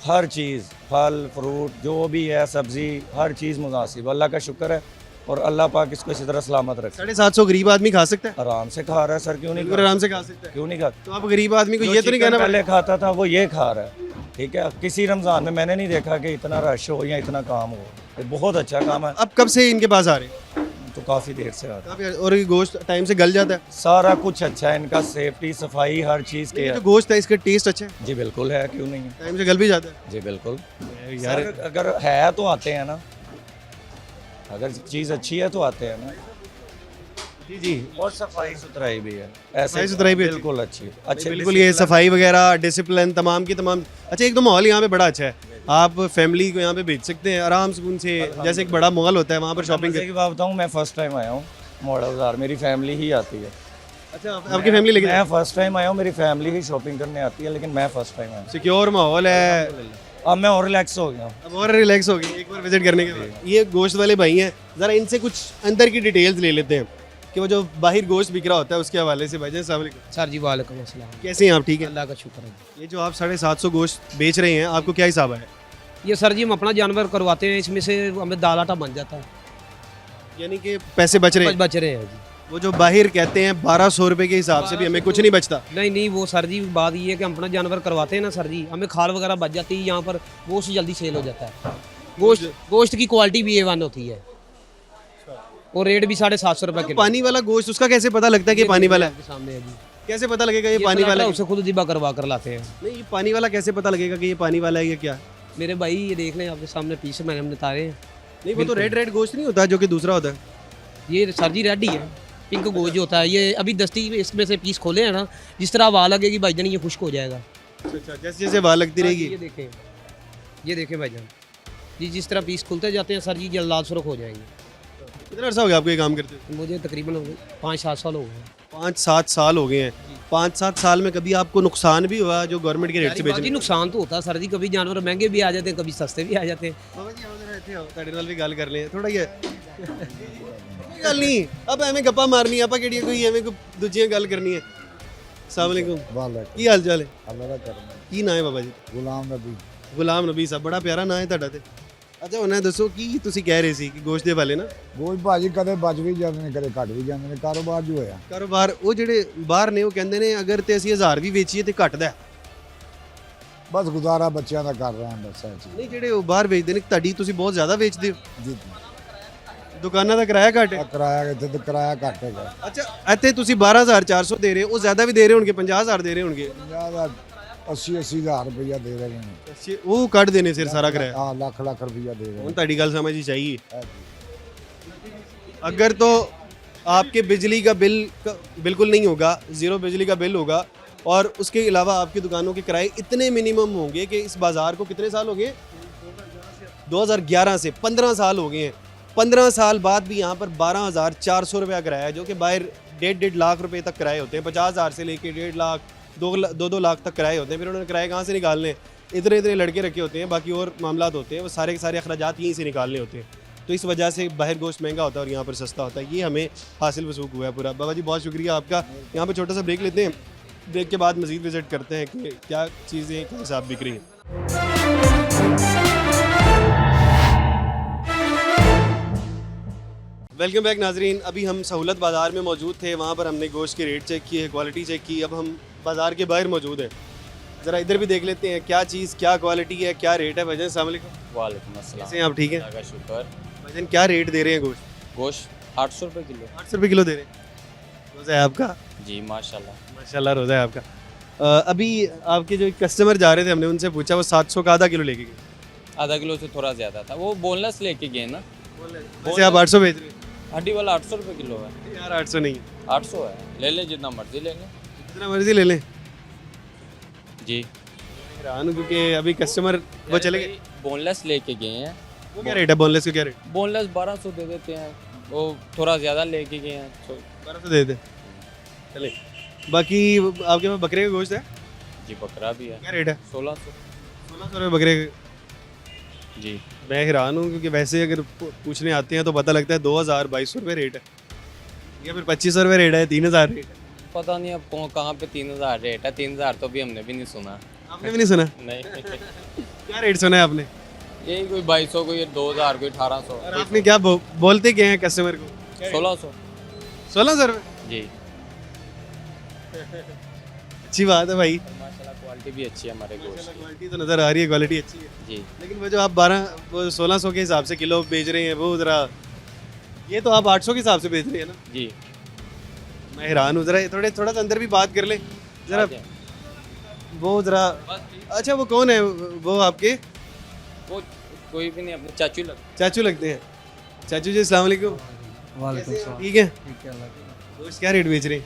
Speaker 8: हर चीज़, फल फ्रूट जो भी है, सब्ज़ी, हर चीज़ मुनासिब। अल्लाह का शुक्र है, और अल्लाह पाक इसको इसी तरह सलामत रखे।
Speaker 1: 750 गरीब आदमी खा सकता है?
Speaker 8: आराम से खा रहा है सर, क्यों नहीं?
Speaker 1: बिल्कुल आराम से खा सकता है।
Speaker 8: क्यों नहीं खाता?
Speaker 1: तो आप गरीब आदमी को ये तो नहीं कहना
Speaker 8: पहले खाता था वो ये खा रहा है, ठीक है? किसी रमज़ान में मैंने नहीं देखा कि इतना रश हो या इतना काम हो। ये बहुत अच्छा काम है।
Speaker 1: अब कब से इनके पास आ रहे हैं?
Speaker 8: तो काफ़ी देर से आता है,
Speaker 1: और ये गोश्त टाइम से गल जाता है?
Speaker 8: सारा कुछ अच्छा है इनका, सेफ्टी सफाई हर चीज़ के
Speaker 1: ये
Speaker 8: है।
Speaker 1: जो गोश्त है इसका टेस्ट अच्छा है?
Speaker 8: जी बिल्कुल है, क्यों नहीं है?
Speaker 1: टाइम से गल भी जाता है?
Speaker 8: जी बिल्कुल
Speaker 1: यार,
Speaker 8: सर, अगर है तो आते हैं ना, अगर चीज़ अच्छी है तो आते हैं ना।
Speaker 1: जी जी,
Speaker 8: और सफाई सुथराई भी है, ऐसे
Speaker 1: सफाई सुथराई भी
Speaker 8: बिल्कुल अच्छी है, अच्छे
Speaker 1: बिल्कुल। ये सफाई वगैरह, डिसिप्लिन तमाम की तमाम। अच्छा, एक तो माहौल यहाँ पे बड़ा अच्छा है, आप फैमिली को यहाँ पे भेज सकते हैं आराम सुकून से, जैसे एक बड़ा मॉल होता है वहाँ पर शॉपिंग
Speaker 8: की बात बताऊँ, मैं फर्स्ट टाइम आया हूँ मॉडल बाजार, मेरी फैमिली ही आती है।
Speaker 1: अच्छा, आपकी फैमिली लेके?
Speaker 8: मैं फर्स्ट टाइम आया हूँ, मेरी फैमिली ही शॉपिंग करने आती है, लेकिन मैं फर्स्ट टाइम आया।
Speaker 1: सिक्योर माहौल है,
Speaker 8: अब मैं और रिलैक्स हो गया हूँ।
Speaker 1: अब और रिलैक्स हो गई एक बार विजिट करने के बाद। ये गोश्त वाले भाई हैं, ज़रा इनसे कुछ अंदर की डिटेल्स ले लेते हैं कि वो जो बाहर गोश्त बिक रहा होता है उसके हवाले से। भाईजान अस्सलाम वालेकुम।
Speaker 13: सर जी वालेकुम अस्सलाम।
Speaker 1: कैसे हैं आप, ठीक है?
Speaker 13: अल्लाह का शुक्र है।
Speaker 1: ये जो आप 750 गोश्त बेच रहे हैं, आपको क्या हिसाब है?
Speaker 13: ये सर जी हम अपना जानवर करवाते हैं, इसमें से हमें दाल आटा बन जाता है,
Speaker 1: यानी कि पैसे बच रहे हैं।
Speaker 13: बच रहे हैं जी।
Speaker 1: वो जो बाहर कहते हैं 1200 रुपए के हिसाब से भी हमें कुछ नहीं बचता।
Speaker 13: नहीं नहीं, वो सर जी बात ये है कि हम अपना जानवर करवाते हैं ना सर जी, हमें खाल वगैरह बच जाती है, यहाँ पर गोश्त जल्दी सेल हो जाता है। गोश्त की क्वालिटी भी A1 होती है और रेट भी 750 रुपये किलो।
Speaker 1: पानी वाला गोश्त उसका कैसे पता लगता है कि पानी वाला है?
Speaker 13: आपके सामने है जी।
Speaker 1: कैसे पता लगेगा ये पानी वाला है?
Speaker 13: उसे खुद दिबा करवा कर लाते हैं।
Speaker 1: नहीं, ये पानी वाला कैसे पता लगेगा कि ये पानी वाला है या क्या?
Speaker 13: मेरे भाई ये देख लें, आपके सामने पीस मैंने हमने तारे हैं।
Speaker 1: नहीं, वो तो रेड गोश्त नहीं होता जो कि दूसरा होता है।
Speaker 13: ये सर जी रेड ही है, पिंक गोश्त जो होता है। ये अभी दस्ती इसमें से पीस खोले हैं ना, जिस तरह हवा लगेगी भाईजान ये खुश्क हो जाएगा।
Speaker 1: अच्छा, जैसे जैसे हवा लगती रहेगी।
Speaker 13: ये देखें भाईजान जी, जिस तरह पीस खुलते जाते हैं सर जी, ये लाल सुर्ख हो जाएंगे।
Speaker 1: कितना अर्सा हो गया आपको ये काम करते हुए?
Speaker 13: मुझे तकरीबन हो गए 5-7 साल हो गए।
Speaker 1: 5-7 साल हो गए हैं। 5-7 साल में कभी आपको नुकसान भी हुआ जो गवर्नमेंट के रेट से बेचने?
Speaker 13: नुकसान तो होता है सर जी, कभी जानवर महंगे भी आ जाते हैं, कभी सस्ते भी आ जाते हैं।
Speaker 1: बाबा जी आओ जरा ਇੱਥੇ ਆਓ, ਤੁਹਾਡੇ ਨਾਲ ਵੀ ਗੱਲ ਕਰ ਲਈਏ ਥੋੜਾ ਜਿਹਾ। ਕੋਈ ਗੱਲ ਨਹੀਂ, अब ਐਵੇਂ ਗੱਪਾਂ ਮਾਰਨੀ ਆਪਾਂ ਕਿਹੜੀ ਕੋਈ ਐਵੇਂ ਕੋਈ ਦੂਜੀਆਂ ਗੱਲ ਕਰਨੀ ਹੈ। अस्सलाम वालेकुम, ਕੀ ਹਾਲ ਚਾਲ ਹੈ?
Speaker 7: ਅੱਲਾ ਦਾ ਕਰਮ
Speaker 1: ਕੀ ਨਾਂ ਹੈ ਬਾਬਾ ਜੀ?
Speaker 7: ਗੁਲਾਮ ਨਬੀ।
Speaker 1: ਗੁਲਾਮ ਨਬੀ ਸਾਹਿਬ, ਬੜਾ ਪਿਆਰਾ ਨਾਂ ਹੈ ਤੁਹਾਡਾ ਤੇ। ਅੱਛਾ ਹੁਣ ਇਹ ਦੱਸੋ ਕੀ ਤੁਸੀਂ ਕਹਿ ਰਹੇ ਸੀ ਕਿ ਗੋਸ਼ਤ ਦੇ ਵਾਲੇ ਨਾ
Speaker 7: ਗੋਸ਼ ਭਾਜੀ ਕਦੇ ਬਚ ਵੀ ਜਾਂਦੇ ਨੇ, ਕਦੇ ਘਟ ਵੀ ਜਾਂਦੇ ਨੇ, ਕਾਰੋਬਾਰ ਜੋ ਹੋਇਆ।
Speaker 1: ਕਾਰੋਬਾਰ ਉਹ ਜਿਹੜੇ ਬਾਹਰ ਨੇ ਉਹ ਕਹਿੰਦੇ ਨੇ ਅਗਰ ਤੇ ਅਸੀਂ 1000 ਵੀ ਵੇਚੀਏ ਤੇ ਘਟਦਾ ਹੈ।
Speaker 7: ਬਸ ਗੁਜ਼ਾਰਾ ਬੱਚਿਆਂ ਦਾ ਕਰ ਰਹੇ ਹਾਂ ਬਸ ਇਹ ਚੀਜ਼।
Speaker 1: ਨਹੀਂ ਜਿਹੜੇ ਉਹ ਬਾਹਰ ਵੇਚਦੇ ਨੇ, ਤੁਹਾਡੀ ਤੁਸੀਂ ਬਹੁਤ ਜ਼ਿਆਦਾ ਵੇਚਦੇ ਹੋ।
Speaker 7: ਜੀ
Speaker 1: ਦੁਕਾਨਾਂ ਦਾ ਕਿਰਾਇਆ ਘੱਟ ਹੈ।
Speaker 7: ਕਿਰਾਇਆ ਇੱਥੇ ਤਾਂ ਕਿਰਾਇਆ ਘੱਟ ਹੈਗਾ।
Speaker 1: ਅੱਛਾ ਇੱਥੇ ਤੁਸੀਂ 12400 ਦੇ ਰਹੇ ਹੋ, ਉਹ ਜ਼ਿਆਦਾ ਵੀ ਦੇ ਰਹੇ ਹੋਣਗੇ, 50000 ਦੇ ਰਹੇ ਹੋਣਗੇ।
Speaker 7: 50 ਦਾ 80,000 ਰੁਪਇਆ ਦੇ ਰਹੇ ਨੇ।
Speaker 1: ਅੱਛਾ ਉਹ ਕੱਢ ਦੇਣੇ ਸਿਰ ਸਾਰਾ ਕਿਰਾਇਆ।
Speaker 7: ਹਾਂ, ਲੱਖ ਰੁਪਇਆ ਦੇ ਰਹੇ
Speaker 1: ਹੁਣ ਤੁਹਾਡੀ ਗੱਲ समझ ही चाहिए।
Speaker 7: ਨੇ।
Speaker 1: अगर तो आपके बिजली का बिल बिल्कुल नहीं होगा, ज़ीरो बिजली का बिल होगा, और उसके अलावा आपकी दुकानों के किराए इतने मिनिमम होंगे कि इस बाज़ार को कितने साल हो गए? 2011 से 15 साल हो गए हैं। 15 साल बाद भी यहाँ पर 12,400 रुपया किराया है, जो कि बाहर 1.5 लाख रुपए तक किराए होते हैं। 50,000 से लेके 1.5 लाख 2 लाख तक किराए होते हैं। फिर उन्होंने किराए कहाँ से निकालने? इतने लड़के रखे होते हैं, बाकी और मामलात होते हैं, वो सारे के सारे अखराजात यहीं से निकालने होते हैं। तो इस वजह से बाहर गोश्त महंगा होता है और यहाँ पर सस्ता होता है। ये हमें हासिल वसूख हुआ है पूरा। बाबा जी बहुत शुक्रिया आपका। यहाँ पर छोटा सा ब्रेक लेते हैं, ब्रेक के बाद मज़ीद विज़िट करते हैं कि क्या चीज़ें क्या हिसाब बिक रही हैं। वेलकम बैक नाजरीन। अभी हम सहूलत बाज़ार में मौजूद थे, वहाँ पर हमने गोश्त के रेट चेक किए, क्वालिटी चेक की। अब हम बाज़ार के बाहर मौजूद हैं, ज़रा इधर भी देख लेते हैं क्या चीज़, क्या क्वालिटी है, क्या रेट है। भाईजान अस्सलाम वालेकुम।
Speaker 9: वालेकुम अस्सलाम।
Speaker 1: कैसे हैं आप, ठीक है?
Speaker 9: अल्लाह का शुक्र।
Speaker 1: भाईजान क्या रेट दे रहे हैं गोश्त?
Speaker 9: गोश्त 800 रुपये किलो।
Speaker 1: 800 रुपये किलो दे रहे हैं। रोज़ा है आपका?
Speaker 9: जी माशाल्लाह
Speaker 1: माशाल्लाह रोज़ा है आपका। अभी आपके जो कस्टमर जा रहे थे, हमने उनसे पूछा, वो 700 का आधा किलो लेके गए।
Speaker 9: आधा किलो से थोड़ा ज़्यादा था, वो बोनलेस लेके गए ना।
Speaker 1: वैसे आप 800 बेच रहे हैं?
Speaker 9: हड्डी वाला 800 रुपये किलो है
Speaker 1: यार। 800 नहीं,
Speaker 9: 800 है, ले लें जितना मर्जी ले लें।
Speaker 1: जितना मर्जी ले लें
Speaker 9: जी।
Speaker 1: हैरान हूं क्योंकि अभी कस्टमर वो चले गए।
Speaker 9: बोनलेस लेके गए हैं।
Speaker 1: वो क्या रेट है बोनलेस का? क्या रेट?
Speaker 9: बोनलेस 1200 दे देते हैं, वो थोड़ा ज़्यादा लेके गए हैं तो
Speaker 1: 1200 दे देते। चले, बाकी आपके पास बकरे का गोश्त है?
Speaker 9: जी बकरा भी है।
Speaker 1: क्या रेट है?
Speaker 9: 1600
Speaker 1: रुपये बकरे का।
Speaker 9: जी।
Speaker 1: मैं हैरान हूँ क्योंकि वैसे अगर पूछने आते हैं तो पता लगता है 2200 रुपये रेट है, या फिर 2500 रुपये रेट है, 3000 रेट है।
Speaker 9: पता नहीं अब कहाँ पे 3000 रेट है। 3000 तो भी हमने भी नहीं सुना।
Speaker 1: आपने भी नहीं सुना?
Speaker 9: नहीं।
Speaker 1: क्या रेट सुना है आपने?
Speaker 9: यही कोई 2200, कोई 2000, कोई 1800।
Speaker 1: और आपने क्या बोलते क्या हैं कस्टमर को?
Speaker 9: 1600।
Speaker 1: 1600 रुपये?
Speaker 9: जी।
Speaker 1: अच्छी बात है भाई,
Speaker 9: माशाल्लाह क्वालिटी भी अच्छी है हमारे गोश्त की।
Speaker 1: क्वालिटी तो नज़र आ रही है, क्वालिटी अच्छी है
Speaker 9: जी।
Speaker 1: लेकिन वो जो आप 1600 के हिसाब से किलो बेच रहे हैं, वो ज़रा, ये तो आप 800 के हिसाब से बेच रहे हैं ना।
Speaker 9: जी।
Speaker 1: मैं हैरान हूँ। ज़रा थोड़ा सा अंदर भी बात कर लें ज़रा, वो ज़रा। अच्छा वो कौन है वो आपके?
Speaker 9: वो कोई भी नहीं, अपने
Speaker 1: चाचू लगते हैं। चाचू जी अस्सलाम वालेकुम।
Speaker 5: वालेकुम सलाम।
Speaker 1: ठीक है?
Speaker 5: ठीक है।
Speaker 1: गोश्त क्या रेट बेच रहे हैं?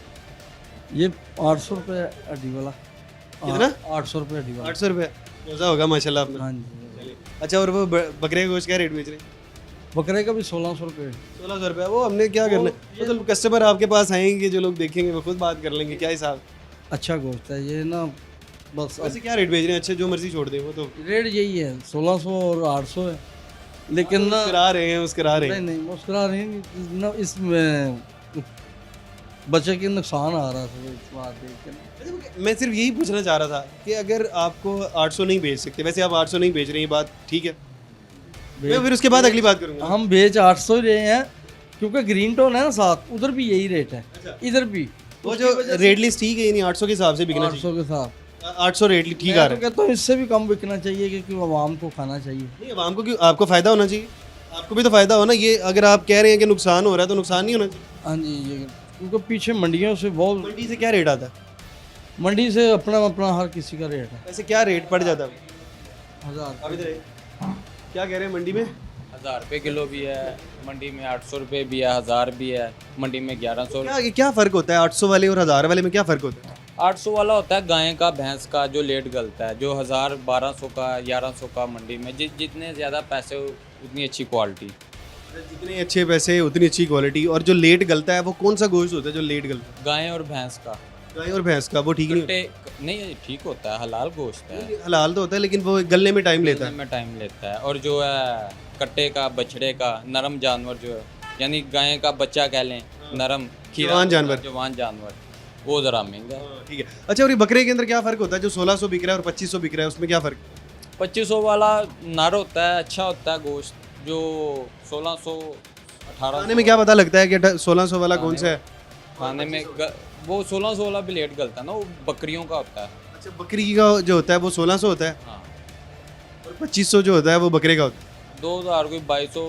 Speaker 5: ये 800 रुपये हड्डी वाला।
Speaker 1: कितना?
Speaker 5: 800 रुपये हड्डी वाला।
Speaker 1: 800 रुपये रोज़ा होगा माशाल्लाह आपने।
Speaker 5: हाँ जी।
Speaker 1: अच्छा और वो बकरे का गोश्त क्या रेट बेच रहे हैं?
Speaker 5: बकरे का भी 1600 रुपये।
Speaker 1: 1600 रुपये। वो हमने क्या करना है, तो कस्टमर आपके पास आएंगे, जो लोग देखेंगे वो खुद बात कर लेंगे क्या हिसाब।
Speaker 5: अच्छा गोश्त है ये ना, बस
Speaker 1: वैसे क्या रेट बेच रहे हैं? अच्छा जो मर्जी छोड़ दें, वो तो
Speaker 5: रेट यही है 1600 और 800 है। लेकिन ना
Speaker 1: मुस्कुरा रहे हैं, मुस्कुरा रहे हैं।
Speaker 5: नहीं मुस्कुरा रहे हैं ना, इसमें
Speaker 13: बच्चे के नुकसान आ रहा था इस बात देख के।
Speaker 1: मैं सिर्फ यही पूछना चाह रहा था कि अगर आपको 800 नहीं बेच सकते, वैसे आप 800 नहीं बेच रहे हैं, ये बात ठीक है, मैं फिर उसके बाद अगली बात करूंगा।
Speaker 13: हम बेच 800 रहे हैं क्योंकि ग्रीन टोन है ना साथ, उधर भी यही रेट है, इधर भी
Speaker 1: वो जो रेट लिस्ट ठीक है, यानी 800 के हिसाब से बिकना
Speaker 13: 800 के साथ
Speaker 1: चाहिए। 800 रेट ठीक आ रहा है।
Speaker 13: कहता हूँ इससे भी कम बिकना चाहिए क्योंकि आवाम को खाना चाहिए।
Speaker 1: नहीं, आवाम को क्यों, आपको फ़ायदा होना चाहिए, आपको भी तो फ़ायदा हो ना। ये अगर आप कह रहे हैं कि नुकसान हो रहा है तो नुकसान नहीं होना चाहिए।
Speaker 13: हाँ जी, ये क्योंकि पीछे मंडियों से बहुत,
Speaker 1: मंडी से क्या रेट आता है,
Speaker 13: मंडी से अपना अपना हर किसी का रेट है।
Speaker 1: वैसे क्या रेट पड़ जाता है?
Speaker 13: 1000
Speaker 1: अभी क्या कह रहे हैं मंडी में?
Speaker 9: 1000 रुपये किलो भी है, मंडी में 800 रुपये भी है, 1000 भी है, मंडी में 1100।
Speaker 1: क्या फ़र्क होता है 800 वाले और 1000 वाले में, क्या फ़र्क होता है?
Speaker 9: 800 वाला होता है गाय का, भैंस का, जो लेट गलता है। जो 1000 1200 का 1100 का मंडी में, जितने ज़्यादा पैसे उतनी अच्छी क्वालिटी।
Speaker 1: जितने अच्छे पैसे उतनी अच्छी क्वालिटी। और जो लेट गलता है वो कौन सा गोश्त होता है जो लेट गलता है?
Speaker 9: गाय और भैंस का।
Speaker 1: गाय और भैंस का वो ठीक नहीं होता?
Speaker 9: नहीं, ठीक होता है, हलाल गोश्त है।
Speaker 1: हलाल तो होता है लेकिन वो गलने में टाइम लेता है।
Speaker 9: में टाइम लेता है। और जो है कट्टे का, बछड़े का, नरम जानवर जो है, यानी गाय का बच्चा कह लें, नरम
Speaker 1: जवान जानवर,
Speaker 9: जवान जानवर, वो ज़रा महंगा।
Speaker 1: ठीक है। अच्छा, और ये बकरे के अंदर क्या फ़र्क होता है? जो 1600 बिक रहा है और 2500 बिक रहा है, उसमें क्या फ़र्क?
Speaker 9: 2500 वाला नर होता है, अच्छा होता है गोश्त। जो 1600 1800
Speaker 1: खाने में क्या पता लगता है कि 1600 वाला कौन सा है?
Speaker 9: खाने में वो 1600 वाला भी लेट गलता है ना, वो बकरियों का होता है।
Speaker 1: अच्छा, बकरी का जो होता है वो 1600 होता है।
Speaker 9: हाँ।
Speaker 1: और 2500 जो होता है वो बकरे का होता है।
Speaker 9: 2000 कोई 2200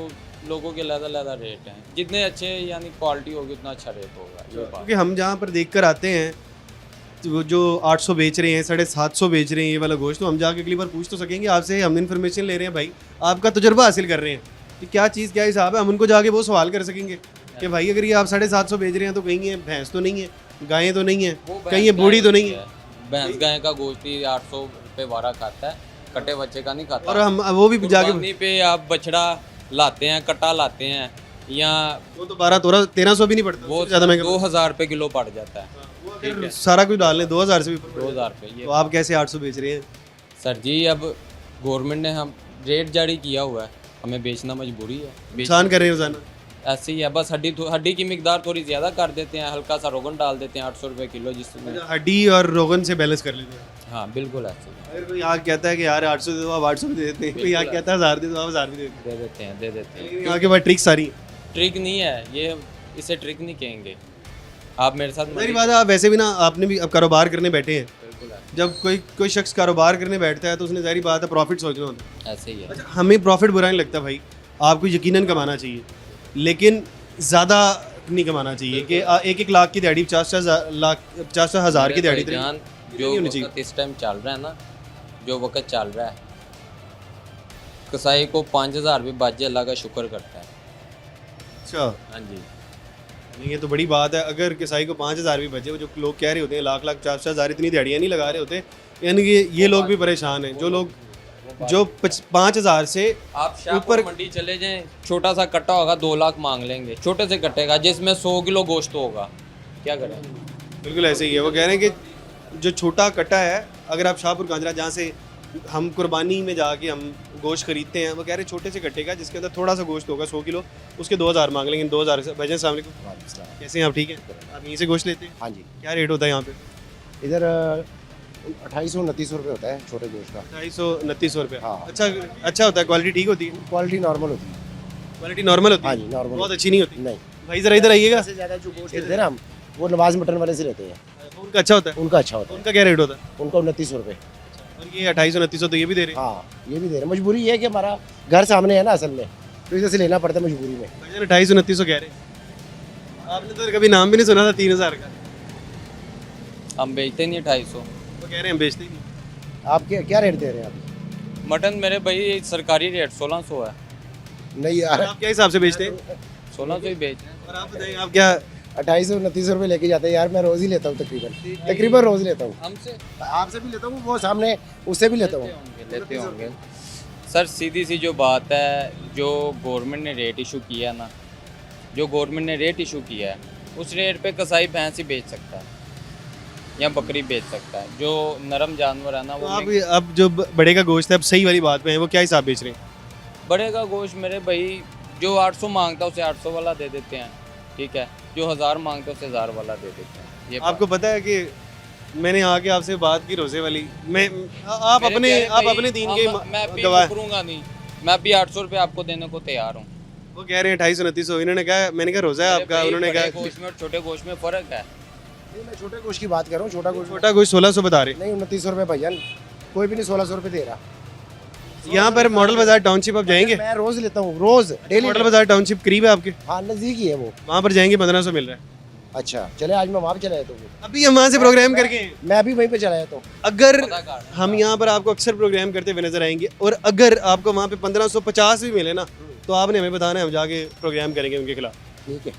Speaker 9: लोगों के अलग-अलग रेट हैं। जितने अच्छे यानी क्वालिटी होगी उतना अच्छा रेट होगा, ये बात।
Speaker 1: क्योंकि हम जहाँ पर देख कर आते हैं वो जो 800 बेच रहे हैं, 750 बेच रहे हैं ये वाला गोश्त, तो हम जाके अगली बार पूछ तो सकेंगे आपसे। हम इन्फॉर्मेशन ले रहे हैं भाई, आपका तजुर्बा हासिल कर रहे हैं कि क्या चीज़ क्या हिसाब है। हम उनको जाके वो सवाल कर सकेंगे कि भाई अगर ये आप 750 बेच रहे हैं तो कहीं ये भैंस तो नहीं है, गायें तो नहीं है, कहीं ये बूढ़ी तो नहीं है।
Speaker 9: भैंस गाय का गोश्त ही 800 रुपये वारा खाता है, कटे बच्चे का नहीं खाता।
Speaker 1: और हम वो भी जाके
Speaker 9: कुर्बानी पे आप बछड़ा लाते हैं, कटा लाते हैं, या
Speaker 1: वो तो 1200-1300 भी नहीं पड़ता,
Speaker 9: वो
Speaker 1: ज़्यादा महंगा
Speaker 9: 2000 रुपये किलो पड़ जाता है।
Speaker 1: अगर सारा कुछ डाल लें 2000 से भी
Speaker 9: 2000 रुपये।
Speaker 1: तो आप कैसे 800 बेच रहे हैं?
Speaker 9: सर जी, अब गवर्नमेंट ने हम रेट जारी किया हुआ है, हमें बेचना मजबूरी है।
Speaker 1: नुकसान कर रहे हैं रोजाना।
Speaker 9: ऐसे ही है, बस हड्डी की मिकदार थोड़ी ज़्यादा कर देते हैं, हल्का सा रोगन डाल देते हैं 800 रुपये किलो, जिसमें
Speaker 1: हड्डी और रोगन से बैलेंस कर लेते हैं।
Speaker 9: हाँ बिल्कुल ऐसे ही।
Speaker 1: अगर कोई यहाँ कहता है कि यार 800 दे दो, आप 800 भी दे देते हैं। कोई यहाँ कहता है 1000 दे दो, आप 1000 भी दे देते हैं।
Speaker 9: दे देते हैं।
Speaker 1: यहाँ के बाद ट्रिक सारी
Speaker 9: ट्रिक नहीं है ये, इसे ट्रिक नहीं कहेंगे। आप मेरे साथ
Speaker 1: मेरी बात है, आप वैसे भी ना, आपने भी अब कारोबार करने बैठे हैं।
Speaker 9: बिल्कुल है।
Speaker 1: जब कोई शख्स कारोबार करने बैठता है तो उसने जाहिर बात है प्रॉफिट सोचना होता है।
Speaker 9: ऐसे ही है।
Speaker 1: अच्छा, हमें प्रॉफिट बुरा नहीं लगता भाई, आपको यकीनन कमाना चाहिए, लेकिन ज़्यादा नहीं कमाना चाहिए कि 1-1 लाख की दिहाड़ी, 50 हज़ार की दिहाड़ी
Speaker 9: जान जो वक्त इस टाइम चल रहा है ना, जो वक्त चल रहा है, कसाई को 5000 भी बच जाए अल्लाह का शुक्र करता है।
Speaker 1: अच्छा,
Speaker 9: हाँ जी,
Speaker 1: नहीं ये तो बड़ी बात है। अगर किसाई को 5000 भी बचे, वो जो लोग कह रहे होते हैं लाख 50 हज़ार, इतनी दिहाड़ियाँ नहीं लगा रहे होते, यानी कि ये लोग भी परेशान हैं। जो लोग जो 5000 से
Speaker 9: आप ऊपर मंडी चले जाएं, छोटा सा कट्टा होगा 2 लाख मांग लेंगे, छोटे से कट्टे का जिसमें 100 किलो गोश्त होगा, क्या करें?
Speaker 1: बिल्कुल ऐसे ही है। वो कह रहे हैं कि जो छोटा कट्टा है, अगर आप शाहपुर कांजरा जहाँ से हम कुर्बानी में जाके हम गोश्त खरीदते हैं, वो कह रहे हैं छोटे से कट्टे का जिसके अंदर थोड़ा सा गोश्त होगा 100 किलो, उसके 2000 मांग लेंगे। 2000 से भाईजान अस्सलाम वालेकुम, कैसे हैं आप? ठीक है, आप यहीं से गोश्त लेते हैं?
Speaker 14: हाँ जी।
Speaker 1: क्या रेट होता है यहाँ पे?
Speaker 14: इधर 2800-2900 रुपये होता है छोटे गोश्त का।
Speaker 1: 2800-2900 रुपये।
Speaker 14: हाँ।
Speaker 1: अच्छा होता है, क्वालिटी ठीक होती है?
Speaker 14: क्वालिटी नॉर्मल होती है।
Speaker 1: क्वालिटी नॉर्मल होती है?
Speaker 14: हाँ जी, नॉर्मल।
Speaker 1: बहुत अच्छी नहीं होती?
Speaker 14: नहीं
Speaker 1: भाई ज़रा इधर आइएगा।
Speaker 14: सबसे ज़्यादा जो गोश्त लेते हैं ना हम, वो नवाज मटन वाले से लेते हैं।
Speaker 1: उनका अच्छा होता है?
Speaker 14: उनका अच्छा होता है।
Speaker 1: उनका क्या रेट होता है?
Speaker 14: उनका 2900 रुपये।
Speaker 1: और ये 2800-2900 तो ये भी दे रहे हैं?
Speaker 14: हाँ, ये भी दे रहे हैं। मजबूरी है कि हमारा घर सामने है ना असल में, तो इधर से लेना पड़ता है मजबूरी में।
Speaker 1: भाईजान 2800-2900 कह रहे हैं, आपने तो कभी नाम भी नहीं सुना था 3000 का।
Speaker 9: हम बेचते नहीं 2800।
Speaker 1: वो कह रहे हैं हम बेचते ही नहीं।
Speaker 14: आप क्या रेट दे रहे हैं आप?
Speaker 9: मटन मेरे भाई सरकारी रेट 1600 है।
Speaker 14: नहीं यार,
Speaker 1: आप क्या हिसाब से बेचते हैं?
Speaker 9: 1600 ही बेच रहे हैं।
Speaker 1: और आप बताइए आप क्या?
Speaker 14: 2800-2900 रुपये लेके जाते हैं यार। मैं रोज़ ही लेता हूँ, तकरीबन रोज़ लेता हूँ।
Speaker 9: हमसे
Speaker 14: आपसे भी लेता हूँ, वो सामने उससे भी लेता हूँ।
Speaker 9: लेते होंगे सर। सीधी सी जो बात है, जो गवर्नमेंट ने रेट इशू किया ना, जो गवर्नमेंट ने रेट इशू किया है, उस रेट पे कसाई भैंस ही बेच सकता है या बकरी बेच सकता है। जो नरम जानवर है ना,
Speaker 1: तो
Speaker 9: वो
Speaker 1: आप अब जो बड़े का गोश्त है, अब सही वाली बात पे है, वो क्या हिसाब बेच रहे हैं?
Speaker 9: बड़े का गोश्त मेरे भाई जो 800 मांगता है उसे 800 वाला दे देते हैं, ठीक है, जो 1000 मांगते हैं उससे 1000 वाला दे देते हैं। ये
Speaker 1: आपको पता है कि मैंने आके आपसे बात की रोज़े वाली, मैं आप
Speaker 9: मेरे
Speaker 1: अपने
Speaker 9: प्यारे
Speaker 1: आप
Speaker 9: भाई,
Speaker 1: अपने दीन के
Speaker 9: मैं भी
Speaker 1: गवाह।
Speaker 9: मुकरूंगा नहीं, मैं भी 800 रुपये आपको देने को तैयार हूँ।
Speaker 1: वो कह रहे हैं 2800-2900, इन्होंने कहा, मैंने कहा रोज़ा है आपका, उन्होंने
Speaker 9: बड़े
Speaker 1: कहा
Speaker 9: गोश्त में और छोटे गोश्त में फ़र्क है।
Speaker 14: मैं छोटे गोश्त की बात कर रहा हूँ, छोटा गोश्त
Speaker 1: छोटा गोश्त 1600 बता रहे।
Speaker 14: नहीं 2900 रुपये भैया, कोई भी नहीं 1600 रुपये दे रहा।
Speaker 1: यहाँ पर मॉडल बाजार टाउनशिप आप जाएंगे?
Speaker 14: मैं रोज लेता हूँ, रोज डेली।
Speaker 1: मॉडल बाजार टाउनशिप करीब है आपके?
Speaker 14: हाँ नजदीक ही है वो।
Speaker 1: वहाँ पर जाएंगे 1500 मिल रहा है।
Speaker 14: अच्छा चले, आज मैं वहाँ पे चला जाता हूँ।
Speaker 1: अभी हम वहाँ से प्रोग्राम करके
Speaker 14: मैं भी वहीं पे चला जाता हूँ।
Speaker 1: अगर हम यहाँ पर आपको अक्सर प्रोग्राम करते हुए नजर आएंगे और अगर आपको वहाँ पे 1550 भी मिले ना, तो आपने हमें बताना है, हम जाके प्रोग्राम करेंगे उनके खिलाफ।
Speaker 14: ठीक है,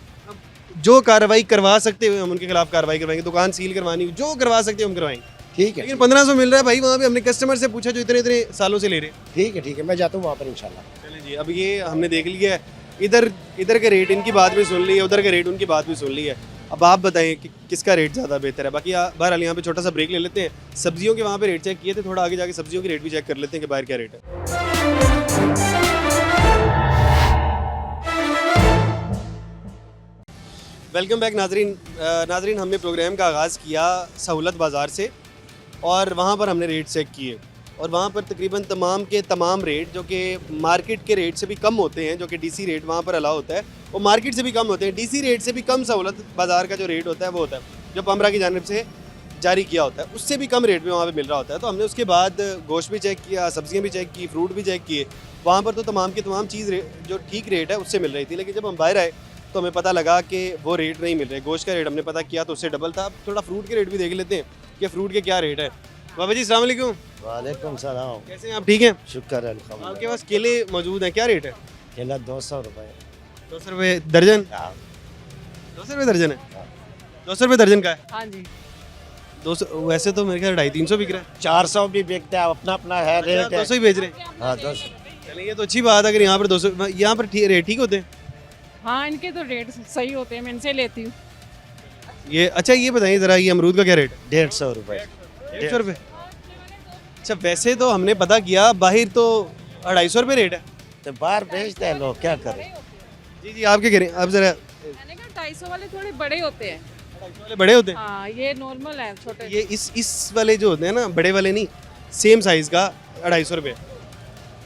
Speaker 1: जो कार्रवाई करवा सकते हुए हम उनके खिलाफ कार्रवाई करवाएंगे, दुकान सील करवानी, जो करवा सकते हैं हम करवाएंगे।
Speaker 14: ठीक है,
Speaker 1: लेकिन 1500 मिल रहा है भाई, वहाँ पे हमने कस्टमर से पूछा जो इतने इतने सालों से ले रहे हैं।
Speaker 14: ठीक है, ठीक है, मैं जाता हूँ वहाँ पर इंशाल्लाह।
Speaker 1: चलें जी, अब ये हमने देख लिया है, इधर के रेट इनकी बात भी सुन ली है, उधर के रेट उनकी बात भी सुन ली है। अब आप बताएं कि किसका रेट ज़्यादा बेहतर है। बाकी बहरहाल यहाँ पे छोटा सा ब्रेक ले लेते हैं। सब्जियों के वहाँ पे रेट चेक किए थे, थोड़ा आगे जाके सब्जियों के रेट भी चेक कर लेते हैं कि बाहर क्या रेट है। वेलकम बैक नाजरीन, हमने प्रोग्राम का आगाज़ किया सहूलत बाज़ार से और वहाँ पर हमने रेट चेक किए और वहाँ पर तकरीबन तमाम के तमाम रेट जो कि मार्केट के रेट से भी कम होते हैं, जो कि डीसी रेट वहाँ पर अलाउ होता है, वो मार्केट से भी कम होते हैं। डीसी रेट से भी कम सहूलत बाज़ार का जो रेट होता है वो होता है जो पमरा की जानिब से जारी किया होता है, उससे भी कम रेट में वहाँ पे मिल रहा होता है। तो हमने उसके बाद गोश्त भी चेक किया, सब्जियाँ भी चेक की, फ्रूट भी चेक किए। वहाँ पर तो तमाम की तमाम चीज़ जो ठीक रेट है उससे मिल रही थी, लेकिन जब हम बाहर आए तो हमें पता लगा कि वो रेट नहीं मिल रहे। गोश्त का रेट हमने पता किया तो उससे डबल था। अब थोड़ा फ्रूट के रेट भी देख लेते हैं कि फ्रूट के क्या रेट है। बाबा जी अस्सलाम वालेकुम।
Speaker 14: वालेकुम सलाम।
Speaker 1: कैसे हैं आप, ठीक हैं?
Speaker 14: शुक्र है अल्हम्दुलिल्लाह।
Speaker 1: आपके पास केले मौजूद हैं, क्या रेट है?
Speaker 14: केला 200 रुपये।
Speaker 1: 200 रुपये दर्जन? 200 रुपये दर्जन है? 200 रुपये दर्जन का है?
Speaker 4: हाँ जी।
Speaker 1: 200 वैसे तो मेरे ख्याल 250-300 बिक रहा है।
Speaker 14: 400 भी बिकते हैं, अपना अपना है रेट।
Speaker 1: 200 ही बेच रहे हैं?
Speaker 14: हाँ 200।
Speaker 1: चलिए ये तो अच्छी बात है। अगर यहाँ पर 200, यहाँ पर रेट ठीक होते हैं?
Speaker 4: हाँ इनके तो रेट सही होते हैं, मैं इनसे लेती हूँ।
Speaker 1: ये अच्छा ये बताइए ज़रा, ये अमरूद का क्या रेट है?
Speaker 14: 150 रुपये।
Speaker 1: 150 रुपये? अच्छा वैसे तो हमने पता किया बाहर तो 250 रुपये रेट है।
Speaker 14: तो बाहर बेचते हैं लोग, क्या करें।
Speaker 1: जी जी आप क्या करें, आप ज़रा।
Speaker 4: मैंने कहा 250 वाले थोड़े बड़े होते हैं।
Speaker 1: 250 वाले बड़े होते हैं?
Speaker 4: हाँ ये नॉर्मल है, छोटे।
Speaker 1: ये इस वाले जो होते हैं ना, बड़े वाले नहीं, सेम साइज़ का 250 रुपये,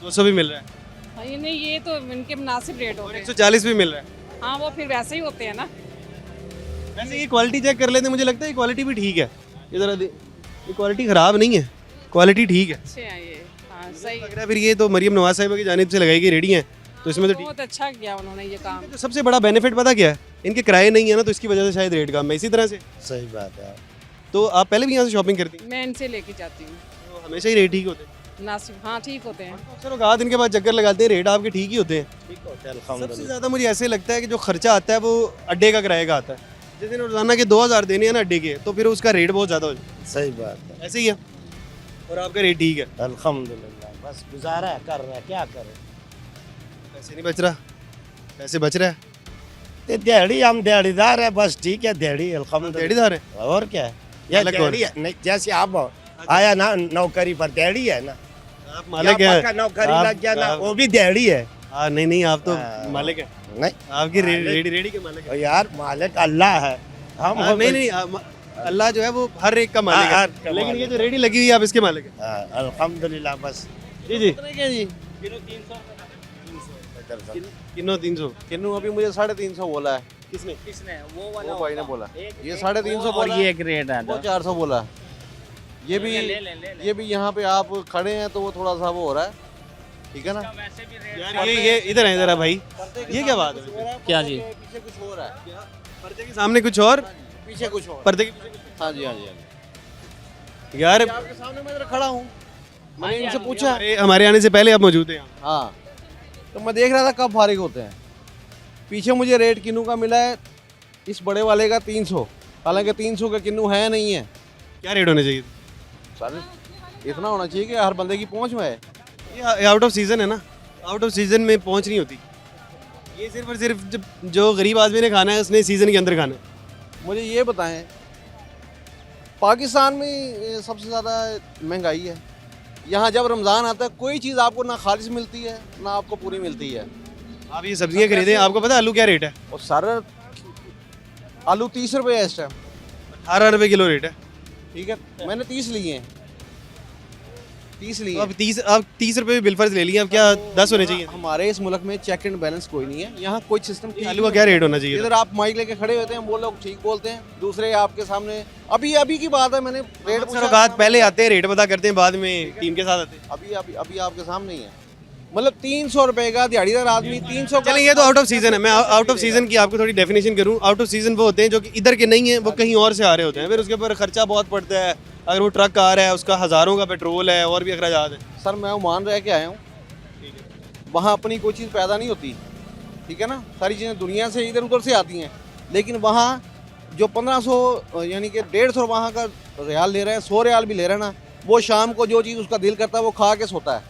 Speaker 1: 200 भी मिल रहा है।
Speaker 4: हाँ, ये नहीं, ये तो इनके मुनासिब रेट होते हैं।
Speaker 1: 140 भी मिल रहा है।
Speaker 4: हाँ वो फिर वैसे ही होते हैं ना।
Speaker 1: वैसे ये क्वालिटी चेक कर लेते हैं, मुझे लगता है क्वालिटी भी ठीक है। ये ज़रा ये क्वालिटी ख़राब नहीं है, क्वालिटी ठीक है।
Speaker 4: अच्छे हैं ये, हाँ सही
Speaker 1: लग रहा है। फिर ये तो मरियम नवाज साहिबा की जानिब से लगाई गई रेडी हैं, तो इसमें तो ठीक।
Speaker 4: बहुत अच्छा किया उन्होंने ये काम।
Speaker 1: तो सबसे बड़ा बेनिफिट पता क्या है, इनके किराए नहीं है ना, तो इसकी वजह से शायद रेट कम है। इसी तरह से
Speaker 14: सही बात है।
Speaker 1: तो आप पहले भी यहाँ से शॉपिंग करती हैं?
Speaker 4: मैं इनसे लेके जाती हूँ।
Speaker 1: तो हमेशा ही रेट ठीक होते हैं?
Speaker 4: मुनासिब, हाँ ठीक होते हैं।
Speaker 1: अक्सर औकात इनके पास चक्कर लगाते हैं, रेट आपके ठीक ही होते हैं।
Speaker 14: ठीक होता है
Speaker 1: सबसे
Speaker 14: अल्हम्दुलिल्लाह।
Speaker 1: ज़्यादा मुझे ऐसे लगता है कि जो खर्चा आता है वो अड्डे का किराए का आता है। जिस दिन रोज़ाना के 2000 देने हैं ना अड्डे के, तो फिर उसका रेट बहुत ज़्यादा हो जाता
Speaker 14: सही बात है।
Speaker 1: है। ऐसे ही है और आपका रेट ठीक है।
Speaker 14: अल्हम्दुलिल्लाह, बस गुजारा है, कर रहे हैं, क्या करें।
Speaker 1: पैसे नहीं बच रहा, पैसे बच रहा है।
Speaker 14: तो दिहाड़ी, हम दिहाड़ीदार है, बस ठीक है दिहाड़ी अल्हम्दुलिल्लाह।
Speaker 1: दिहाड़ीदार है
Speaker 14: और क्या है, ये
Speaker 1: मालिक कौन?
Speaker 14: दिहाड़ी है नहीं, जैसे आप आया ना नौकरी पर, दिहाड़ी है ना।
Speaker 1: आप मालिक हैं?
Speaker 14: पक्का नौकरी
Speaker 1: आप-
Speaker 14: लग गया ना,
Speaker 1: आप-
Speaker 14: वो भी दिहाड़ी है।
Speaker 1: हाँ नहीं आप तो
Speaker 14: हाँ।
Speaker 1: मालिक हैं।
Speaker 14: नहीं
Speaker 1: आपकी
Speaker 14: मालिक-
Speaker 1: रेडी के मालिक हैं।
Speaker 14: यार मालिक अल्लाह है, हम
Speaker 1: हाँ, नहीं अल्लाह जो है वो हर एक का मालिक
Speaker 14: हर
Speaker 1: है,
Speaker 14: का
Speaker 1: लेकिन
Speaker 14: मालिक
Speaker 1: ये जो रेडी लगी हुई है आप इसके मालिक हैं।
Speaker 14: अल्हम्दुलिल्लाह। बस
Speaker 1: जी जी
Speaker 14: जी
Speaker 1: किन्नो 300?
Speaker 10: किन्नू अभी मुझे 350 बोला है।
Speaker 1: किसने?
Speaker 10: वो भाई ने बोला ये 350 बोला,
Speaker 13: ये एक रेट है।
Speaker 10: वो 400 बोला। ये भी यहाँ पे आप खड़े हैं तो वो थोड़ा सा वो हो रहा है, ठीक है ना।
Speaker 1: यार ये इधर है, इधर है भाई, ये क्या बात है?
Speaker 13: क्या जी?
Speaker 10: पीछे कुछ हो रहा है,
Speaker 1: पर्दे के सामने कुछ और,
Speaker 10: पीछे कुछ और।
Speaker 1: पर्दे के पीछे कुछ
Speaker 10: हाँ जी हाँ जी
Speaker 1: और। यार
Speaker 10: आपके सामने मैं इधर खड़ा हूँ, मैंने इनसे पूछा।
Speaker 1: हमारे आने से पहले आप मौजूद हैं यहाँ।
Speaker 10: हाँ तो मैं देख रहा था कब फारिग होते हैं। पीछे मुझे रेट किन्नू का मिला है, इस बड़े वाले का 300, हालांकि 300 का किन्नू है नहीं है।
Speaker 1: क्या रेट होने चाहिए?
Speaker 10: सर इतना होना चाहिए कि हर बंदे की पहुंच में है।
Speaker 1: ये आउट ऑफ सीज़न है ना, आउट ऑफ सीज़न में पहुंच नहीं होती। ये सिर्फ और सिर्फ जब जो गरीब आदमी ने खाना है उसने सीज़न के अंदर खाना है।
Speaker 10: मुझे ये बताएं, पाकिस्तान में सबसे ज़्यादा महंगाई है। यहाँ जब रमज़ान आता है कोई चीज़ आपको ना खालिश मिलती है ना आपको पूरी मिलती है।
Speaker 1: आप ये सब्जियाँ खरीदें, आपको पता है आलू क्या रेट है?
Speaker 10: और सर आलू 30 रुपये है इस टाइम,
Speaker 1: 18 रुपये किलो रेट है।
Speaker 10: ठीक है, मैंने 30 लिए हैं, 30 लिए
Speaker 1: तो अब 30 रुपये बिल फर्ज ले लिए, अब क्या 10 होने चाहिए?
Speaker 10: हमारे इस मुल्क में चेक एंड बैलेंस कोई नहीं है, यहाँ कोई सिस्टम
Speaker 1: आलू का क्या रेट होना चाहिए?
Speaker 10: इधर आप माइक लेके खड़े होते हैं, वो लोग ठीक बोलते हैं, दूसरे आपके सामने अभी की बात है, मैंने रेट पूछा,
Speaker 1: पहले आते हैं रेट पता करते हैं, बाद में टीम के साथ आते हैं।
Speaker 10: अभी आपके सामने ही है, मतलब 300 रुपए का दिहाड़ीदार आदमी 300।
Speaker 1: चलिए ये तो आउट ऑफ सीजन है, मैं आउट ऑफ सीजन की आपको थोड़ी डेफिनेशन करूं। आउट ऑफ सीजन वो होते हैं जो कि इधर के नहीं है, वो कहीं और से आ रहे होते हैं, फिर उसके ऊपर खर्चा बहुत पड़ता है। अगर वो ट्रक आ रहा है उसका हज़ारों का पेट्रोल है और भी अखराजात है।
Speaker 10: सर मैं ओमान रह के आया हूँ, वहाँ अपनी कोई चीज़ पैदा नहीं होती, ठीक है ना, सारी चीज़ें दुनिया से इधर उधर से आती हैं, लेकिन वहाँ जो 1500 यानी कि 150 वहाँ का रियाल ले रहे हैं, 100 रियाल भी ले रहे हैं ना, वो शाम को जो चीज़ उसका दिल करता है वो खा के सोता है,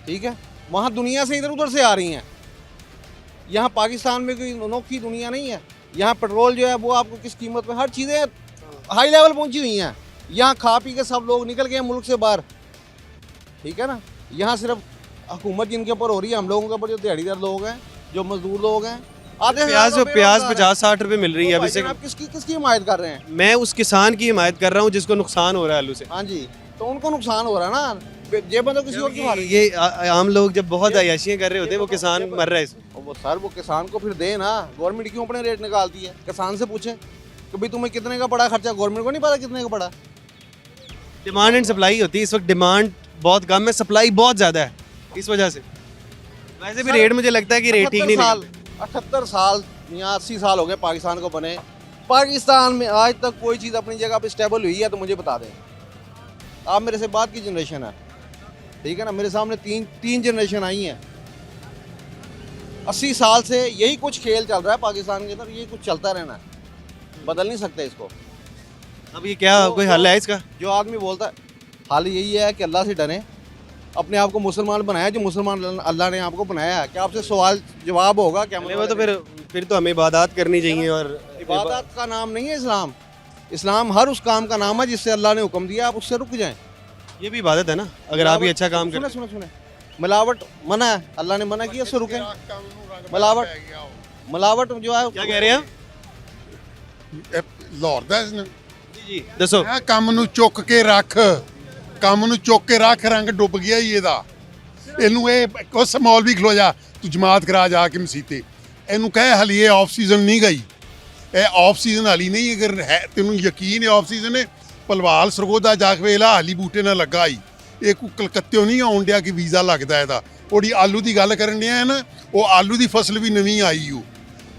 Speaker 10: ठीक है। वहाँ दुनिया से इधर उधर से आ रही हैं, यहाँ पाकिस्तान में कोई अनोखी दुनिया नहीं है। यहाँ पेट्रोल जो है वो आपको किस कीमत में, हर चीज़ें हाई लेवल पहुँची हुई हैं। यहाँ खा पी के सब लोग निकल गए मुल्क से बाहर, ठीक है ना। यहाँ सिर्फ हुकूमत जिनके ऊपर हो रही है, हम लोगों के ऊपर जो दिहाड़ीदार लोग हैं, जो मजदूर लोग हैं।
Speaker 1: प्याज 50-60 रुपए मिल रही है अभी से।
Speaker 10: आप किसकी हिमायत कर रहे हैं?
Speaker 1: मैं उस किसान की हिमायत कर रहा हूँ जिसको नुकसान हो रहा है आलू से।
Speaker 10: हाँ जी, तो उनको नुकसान हो रहा है ना, जेब में तो किसी और की मार।
Speaker 1: ये आम लोग जब बहुत अयाशियाँ कर रहे होते हैं, वो किसान मर रहा है इसमें।
Speaker 10: वो सर वो किसान को फिर दे ना, गवर्नमेंट क्यों अपने रेट निकालती है? किसान से पूछे कि भाई तुम्हें कितने का पड़ा खर्चा, गवर्नमेंट को नहीं पता कितने का पड़ा।
Speaker 1: डिमांड एंड सप्लाई होती है, इस वक्त डिमांड बहुत कम है, सप्लाई बहुत ज़्यादा है, इस वजह से। वैसे भी रेट मुझे लगता है कि रेट ठीक नहीं है।
Speaker 10: 78 साल या 80 साल हो गए पाकिस्तान को बने। पाकिस्तान में आज तक कोई चीज़ अपनी जगह पे स्टेबल हुई है तो मुझे बता दें। आप मेरे से बाद की जनरेशन है, ठीक है ना, मेरे सामने तीन जनरेशन आई हैं। 80 साल से यही कुछ खेल चल रहा है पाकिस्तान के अंदर, ये कुछ चलता रहना है, बदल नहीं सकते इसको।
Speaker 1: अब ये क्या कोई हल है इसका?
Speaker 10: जो आदमी बोलता है हाल यही है कि अल्लाह से डरें, अपने आप को मुसलमान बनाया, जो मुसलमान अल्लाह ने आपको बनाया है। क्या आपसे सवाल जवाब होगा क्या?
Speaker 1: वो तो फिर तो हमें इबादत करनी चाहिए। और
Speaker 10: इबादत का नाम नहीं है इस्लाम। इस्लाम हर उस काम का नाम है जिससे अल्लाह ने हुक्म दिया, आप उससे रुक जाएं।
Speaker 1: ये भी इबादत है ना, अगर आप ही अच्छा काम करें।
Speaker 10: सुने मिलावट मना है, अल्लाह ने मना किया, उससे रुकें। मिलावट जो है,
Speaker 1: क्या कह रहे हैं आप?
Speaker 15: ਲਾਹੌਰ ਦਾ ਇਸਨੇ
Speaker 1: ਜੀ ਦੱਸੋ।
Speaker 15: ਇਹ ਕੰਮ ਨੂੰ ਚੁੱਕ ਕੇ ਰੱਖ, ਕੰਮ ਨੂੰ ਚੁੱਕ ਕੇ ਰੱਖ, ਰੰਗ ਡੁੱਬ ਗਿਆ ਹੀ ਇਹਦਾ। ਇਹਨੂੰ ਇਹ ਉਸ ਮੌਲਵੀ ਖਲੋ ਜਾ, ਤੂੰ ਜਮਾਤ ਕਰਾ ਜਾ ਕੇ ਮਸੀਤੇ, ਇਹਨੂੰ ਕਹੇ ਹਲੀ ਇਹ ਆਫ ਸੀਜ਼ਨ ਨਹੀਂ ਗਈ, ਇਹ ਆਫ ਸੀਜ਼ਨ ਹਾਲੀ ਨਹੀਂ। ਅਗਰ ਹੈ ਤੈਨੂੰ ਯਕੀਨ ਹੈ ਆਫ ਸੀਜ਼ਨ ਹੈ, ਭਲਵਾਲ ਸਰਗੋਦਾ ਜਾ ਕੇ ਵੇਲਾ ਹਾਲੀ ਬੂਟੇ ਨਾਲ ਲੱਗਾ ਹੀ। ਇਹ ਕੋਈ ਕਲਕੱਤਿਓਂ ਨਹੀਂ ਆਉਣ ਡਿਆ ਕਿ ਵੀਜ਼ਾ ਲੱਗਦਾ ਇਹਦਾ। ਉਹਦੀ ਆਲੂ ਦੀ ਗੱਲ ਕਰਨ ਡਿਆ ਹੈ ਨਾ, ਉਹ ਆਲੂ ਦੀ ਫਸਲ ਵੀ ਨਵੀਂ ਆਈ ਓ,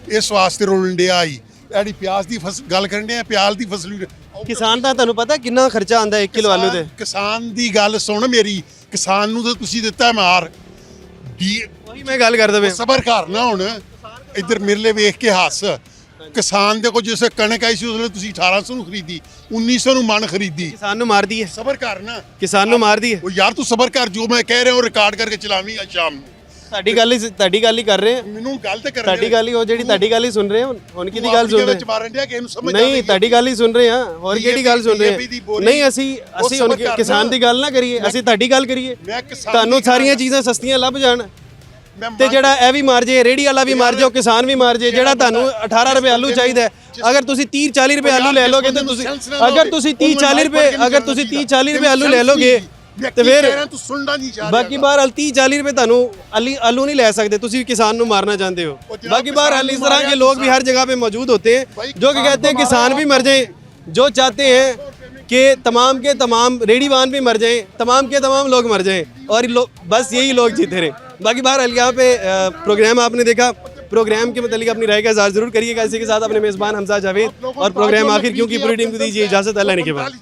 Speaker 15: ਇਸ ਵਾਸਤੇ ਰੋਲਣ ਡਿਆ ਹੀ। ਐਡੀ ਪਿਆਜ਼ ਦੀ ਫਸਲ ਗੱਲ ਕਰਨ ਡਿਆ, ਪਿਆਜ਼ ਦੀ ਫਸਲ ਵੀ।
Speaker 1: ਕਿਸਾਨ ਦਾ ਤੁਹਾਨੂੰ ਪਤਾ ਕਿੰਨਾ ਖਰਚਾ ਆਉਂਦਾ 1 ਕਿਲੋ ਆਲੂ ਤੇ?
Speaker 15: ਕਿਸਾਨ ਦੀ ਗੱਲ ਸੁਣ ਮੇਰੀ, ਕਿਸਾਨ ਨੂੰ ਤਾਂ ਤੁਸੀਂ ਦਿੱਤਾ ਮਾਰ।
Speaker 1: ਉਹੀ ਮੈਂ ਗੱਲ ਕਰਦਾ ਪਿਆ।
Speaker 15: ਸਬਰ ਕਰ ਨਾ, ਹੁਣ ਇੱਧਰ ਮੇਰੇ ਲਈ ਵੇਖ ਕੇ ਹੱਸ। ਕਿਸਾਨ ਦੇ ਕੋਲ ਜਿਵੇਂ ਕਣਕ ਆਈ ਸੀ ਉਸ ਵੇਲੇ ਤੁਸੀਂ 1800 ਨੂੰ ਖਰੀਦੀ, 1900 ਨੂੰ ਮਣ ਖਰੀਦੀ।
Speaker 1: ਕਿਸਾਨ ਨੂੰ ਮਾਰਦੀ ਹੈ।
Speaker 15: ਸਬਰ ਕਰ ਨਾ,
Speaker 1: ਕਿਸਾਨ ਨੂੰ ਮਾਰਦੀ ਹੈ।
Speaker 15: ਉਹ ਯਾਰ ਤੂੰ ਸਬਰ ਕਰ, ਜੋ ਮੈਂ ਕਹਿ ਰਿਹਾ ਉਹ ਰਿਕਾਰਡ ਕਰਕੇ ਚਲਾਵੀਂ ਅੱਜ ਸ਼ਾਮ ਨੂੰ।
Speaker 1: ਤੁਹਾਡੀ ਗੱਲ ਹੀ ਕਰ ਰਹੇ ਹਾਂ।
Speaker 15: ਮੈਨੂੰ ਗੱਲ ਤੇ ਕਰ
Speaker 1: ਤੁਹਾਡੀ ਗੱਲ ਹੀ, ਉਹ ਜਿਹੜੀ ਤੁਹਾਡੀ ਗੱਲ ਹੀ ਸੁਣ ਰਹੇ ਹਾਂ। ਹੁਣ ਕਿਹਦੀ ਗੱਲ ਸੁਣ ਰਹੇ
Speaker 15: ਵਿੱਚ ਮਾਰਨ ਡਿਆ ਕਿ ਇਹਨੂੰ ਸਮਝ
Speaker 1: ਨਹੀਂ, ਤੁਹਾਡੀ ਗੱਲ ਹੀ ਸੁਣ ਰਹੇ ਹਾਂ। ਹੋਰ ਕਿਹੜੀ ਗੱਲ ਸੁਣ ਰਹੇ ਹਾਂ? ਨਹੀਂ, ਅਸੀਂ ਹੁਣ ਕਿਸਾਨ ਦੀ ਗੱਲ ਨਾ ਕਰੀਏ, ਅਸੀਂ ਤੁਹਾਡੀ ਗੱਲ ਕਰੀਏ। ਤੁਹਾਨੂੰ ਸਾਰੀਆਂ ਚੀਜ਼ਾਂ ਸਸਤੀਆਂ ਲੱਭ ਜਾਣ ਤੇ ਜਿਹੜਾ ਇਹ ਵੀ ਮਾਰ ਜੇ, ਰੇੜੀ ਵਾਲਾ ਵੀ ਮਾਰ ਜੇ, ਕਿਸਾਨ ਵੀ ਮਾਰ ਜੇ। ਜਿਹੜਾ ਤੁਹਾਨੂੰ 18 ਰੁਪਏ ਆਲੂ ਚਾਹੀਦਾ, ਅਗਰ ਤੁਸੀਂ 30-40 ਰੁਪਏ ਆਲੂ ਲੈ ਲੋਗੇ ਤੇ ਤੁਸੀਂ, ਅਗਰ ਤੁਸੀਂ 30-40 ਰੁਪਏ ਆਲੂ ਲੈ ਲੋਗੇ ਤੇ ਫਿਰ ਬਾਕੀ ਬਾਹਰ 30-40 ਰੁਪਏ ਤੁਹਾਨੂੰ ਆਲੂ नहीं ले सकते। तुसी किसान ਨੂੰ मारना चाहते हो। बाकी बहरहाल इस तरह के लोग भी हर जगह पे मौजूद होते हैं जो कि कहते हैं किसान भी मर जाएं, जो चाहते हैं कि तमाम के तमाम रेडीवान भी मर जाएं, तमाम के तमाम लोग मर जाएं और बस यही लोग जीते रहें। बाकी बहरहाल यहाँ पे प्रोग्राम आपने देखा, प्रोग्राम के मतलब अपनी राय का इज़हार ज़रूर करिएगा। इसी के साथ अपने मेज़बान हमजा जावेद और प्रोग्राम आखिर क्यों की पूरी टीम को दीजिए इजाज़त। अल्लाह ने के बाद।